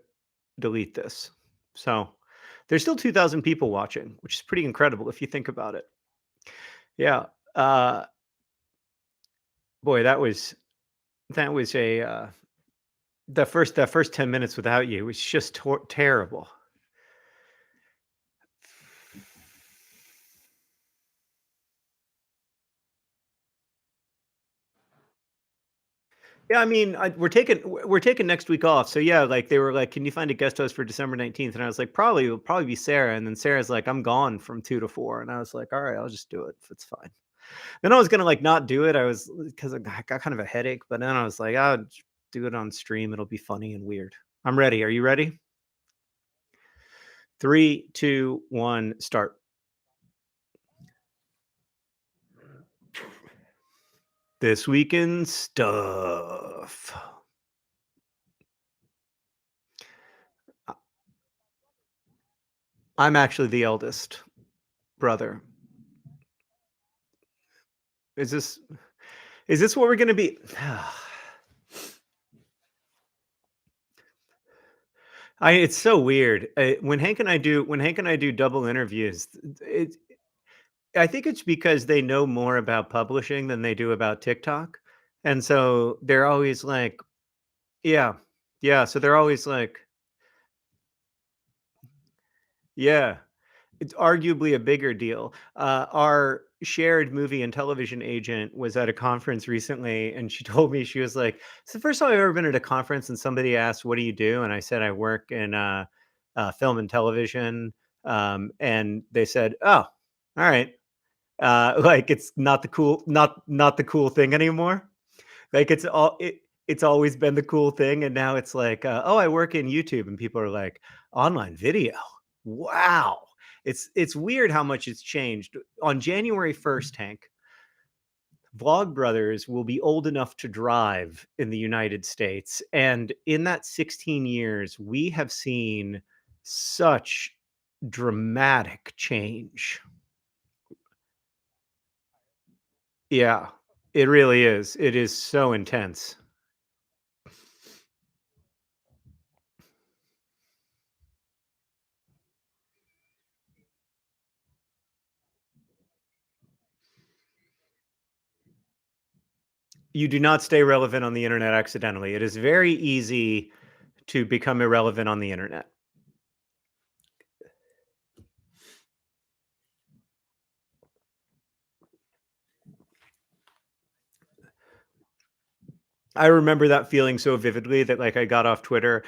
delete this. So there's still 2,000 people watching, which is pretty incredible if you think about it. Yeah. Uh, boy, that was a the first 10 minutes without you was just terrible. Yeah, I mean, we're taking next week off. So yeah, like they were like, "Can you find a guest host for December 19th?" And I was like, "Probably it'll probably be Sarah." And then Sarah's like, "I'm gone from 2 to 4." And I was like, "All right, I'll just do it. It's fine." Then I was gonna like not do it. I was because I got kind of a headache, but then I was like, "I'll do it on stream. It'll be funny and weird." I'm ready. Are you ready? 3, 2, 1, start. This weekend stuff. I'm actually the eldest brother. Is this is this what we're gonna be? It's so weird. When Hank and I do double interviews, it I think it's because they know more about publishing than they do about TikTok, and so they're always like, yeah, yeah. So they're always like, yeah. It's arguably a bigger deal. Our shared movie and television agent was at a conference recently, and she told me, she was like, "It's the first time I've ever been at a conference and somebody asked, 'What do you do?' And I said, 'I work in film and television.' And they said, 'Oh, all right.' Like it's not the cool thing anymore. Like it's always been the cool thing, and now it's like, oh, I work in YouTube, and people are like, online video. Wow. It's weird how much it's changed. On January 1st, Hank, Vlogbrothers will be old enough to drive in the United States. And in that 16 years, we have seen such dramatic change. Yeah, it really is. It is so intense. You do not stay relevant on the internet accidentally. It is very easy to become irrelevant on the internet. I remember that feeling so vividly that like I got off Twitter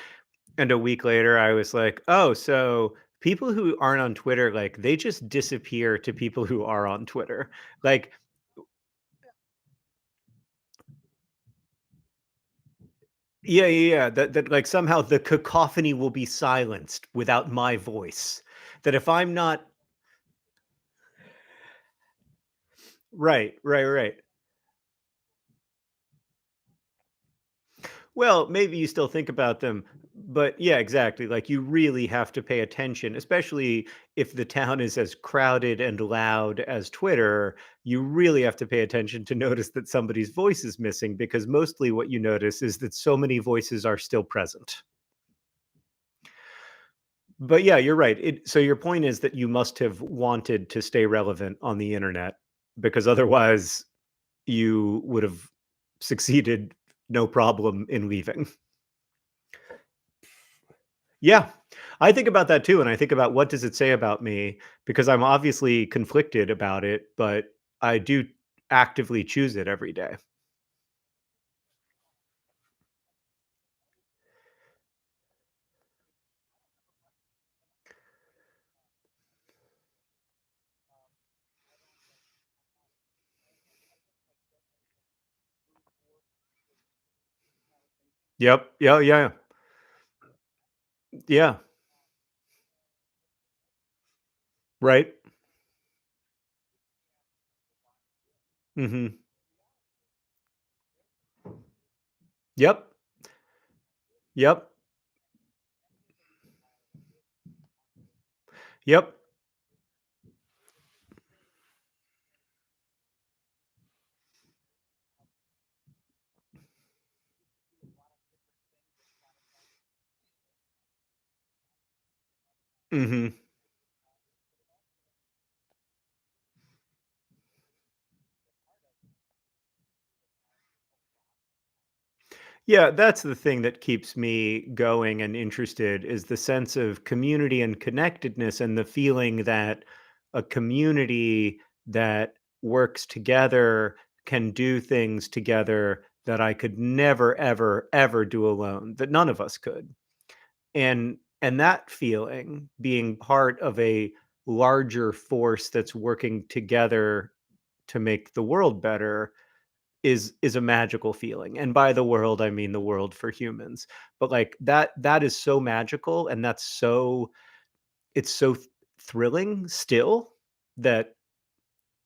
and a week later I was like, "Oh, so people who aren't on Twitter, like they just disappear to people who are on Twitter." Like, yeah, yeah, yeah, that like somehow the cacophony will be silenced without my voice. That if I'm not right, right, right. Well, maybe you still think about them, but yeah, exactly. Like you really have to pay attention, especially if the town is as crowded and loud as Twitter. You really have to pay attention to notice that somebody's voice is missing because mostly what you notice is that so many voices are still present. But yeah, you're right. So your point is that you must have wanted to stay relevant on the internet because otherwise you would have succeeded no problem in leaving. Yeah. I think about that too, and I think about what does it say about me because I'm obviously conflicted about it, but I do actively choose it every day. Yep. Yeah, yeah. Yeah. Right. Mhm. Yep. Yep. Yep. Mhm. Yeah, that's the thing that keeps me going and interested is the sense of community and connectedness and the feeling that a community that works together can do things together that I could never ever ever do alone, that none of us could. And that feeling being part of a larger force that's working together to make the world better is a magical feeling, and by the world, I mean the world for humans. But, like, that is so magical, and that's so it's so thrilling still that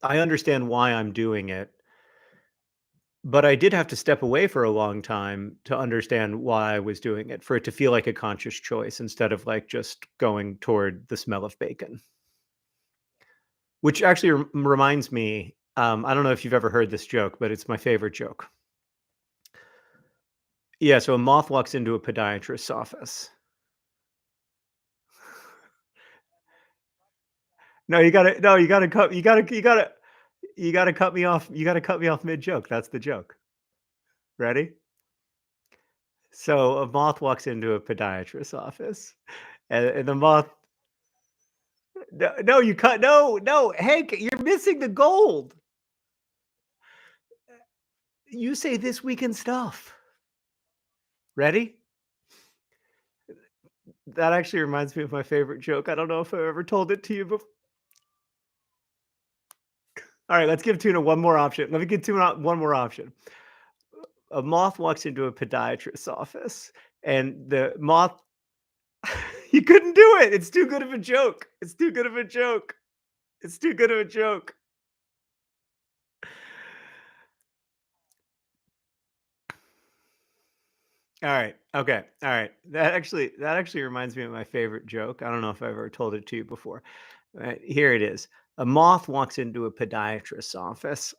I understand why I'm doing it. But I did have to step away for a long time to understand why I was doing it, for it to feel like a conscious choice instead of, like, just going toward the smell of bacon. Which actually reminds me, I don't know if you've ever heard this joke, but it's my favorite joke. Yeah, so a moth walks into a podiatrist's office. No, you gotta cut me off. You gotta cut me off mid joke. That's the joke. Ready? So a moth walks into a podiatrist's office, and the moth. No, no, you cut. No, no, Hank, you're missing the gold. You say this weekend stuff. Ready? That actually reminds me of my favorite joke. I don't know if I've ever told it to you before. All right, let's give Tuna one more option. Let me give Tuna one more option. A moth walks into a podiatrist's office, and the moth. You couldn't do it. It's too good of a joke. It's too good of a joke. It's too good of a joke. All right. Okay. All right. That actually reminds me of my favorite joke. I don't know if I've ever told it to you before. Here it is. A moth walks into a podiatrist's office.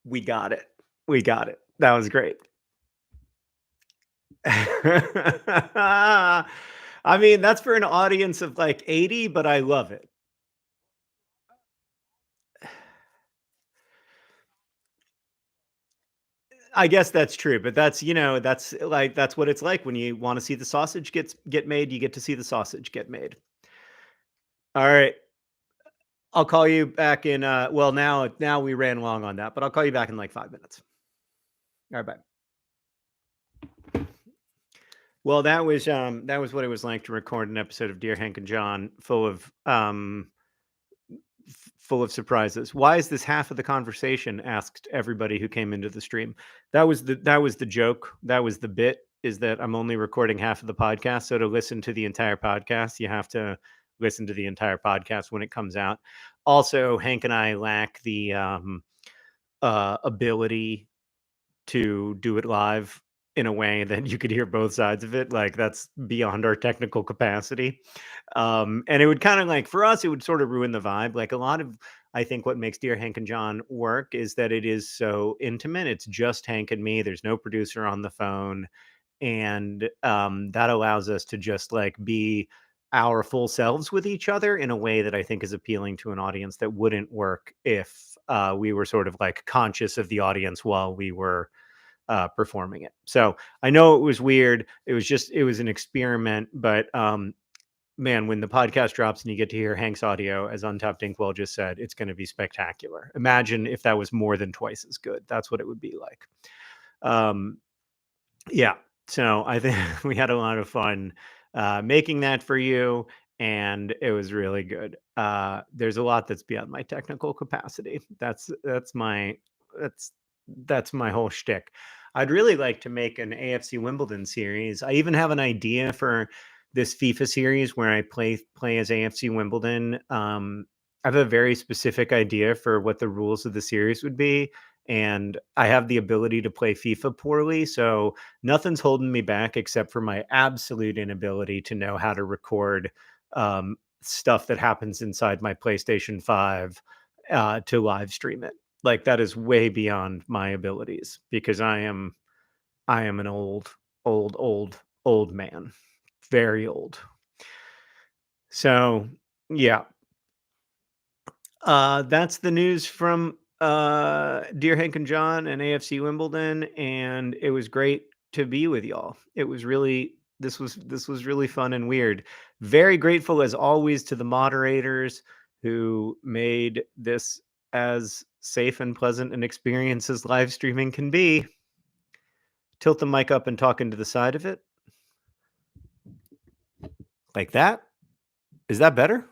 We got it. We got it. That was great. I mean, that's for an audience of like 80, but I love it. I guess that's true, but that's what it's like when you want to see the sausage get made, you get to see the sausage get made. All right. I'll call you back in well, now we ran long on that, but I'll call you back in like 5 minutes. All right, bye. Well, that was what it was like to record an episode of Dear Hank and John full of surprises. Why is this half of the conversation? Asked everybody who came into the stream. That was the joke. That was the bit. Is that I'm only recording half of the podcast. So to listen to the entire podcast, you have to listen to the entire podcast when it comes out. Also, Hank and I lack the ability to do it live in a way that you could hear both sides of it. Like that's beyond our technical capacity. And it would kind of like for us, it would sort of ruin the vibe. Like a lot of I think what makes Dear Hank and John work is that it is so intimate. It's just Hank and me. There's no producer on the phone. And that allows us to just like be our full selves with each other in a way that I think is appealing to an audience that wouldn't work if we were sort of like conscious of the audience while we were performing it. So I know it was weird. It was an experiment, but man, when the podcast drops and you get to hear Hank's audio, as Untapped Inkwell just said, it's going to be spectacular. Imagine if that was more than twice as good. That's what it would be like. Um, yeah. So I think we had a lot of fun making that for you, and it was really good. There's a lot that's beyond my technical capacity. That's that's my whole shtick. I'd really like to make an AFC Wimbledon series. I even have an idea for this FIFA series where I play as AFC Wimbledon. I have a very specific idea for what the rules of the series would be, and I have the ability to play FIFA poorly, so nothing's holding me back except for my absolute inability to know how to record stuff that happens inside my PlayStation 5 to live stream it. Like that is way beyond my abilities because I am an old man, very old. So yeah, that's the news from Dear Hank and John and AFC Wimbledon, and it was great to be with y'all. It was really this was really fun and weird. Very grateful as always to the moderators who made this as safe and pleasant an experience as live streaming can be. Tilt the mic up and talk into the side of it. Like that? Is that better?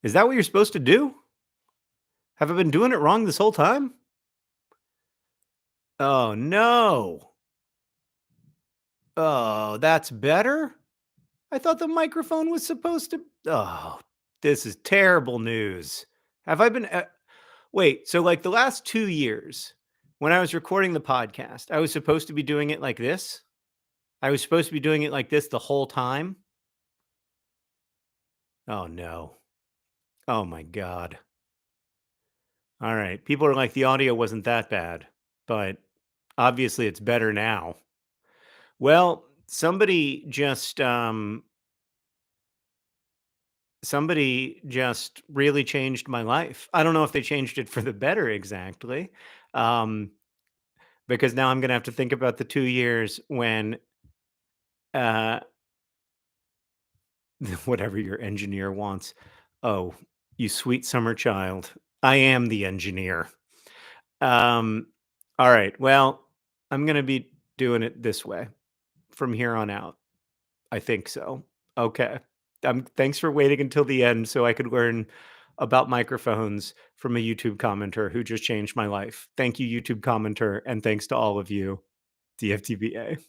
Is that what you're supposed to do? Have I been doing it wrong this whole time? Oh no. Oh, that's better? I thought the microphone was supposed to. Oh, this is terrible news. Have I been. Wait, so like the last 2 years, when I was recording the podcast, I was supposed to be doing it like this? I was supposed to be doing it like this the whole time? Oh, no. Oh my god. Alright, people are like, "The audio wasn't that bad," but obviously it's better now. Well, somebody just really changed my life. I don't know if they changed it for the better exactly, um, because now I'm gonna have to think about the 2 years when, uh whatever your engineer wants. Oh, you sweet summer child. I am the engineer. Um, all right. Well, I'm going to be doing it this way from here on out. I think so. Okay. Thanks for waiting until the end so I could learn about microphones from a YouTube commenter who just changed my life. Thank you, YouTube commenter. And thanks to all of you, DFTBA.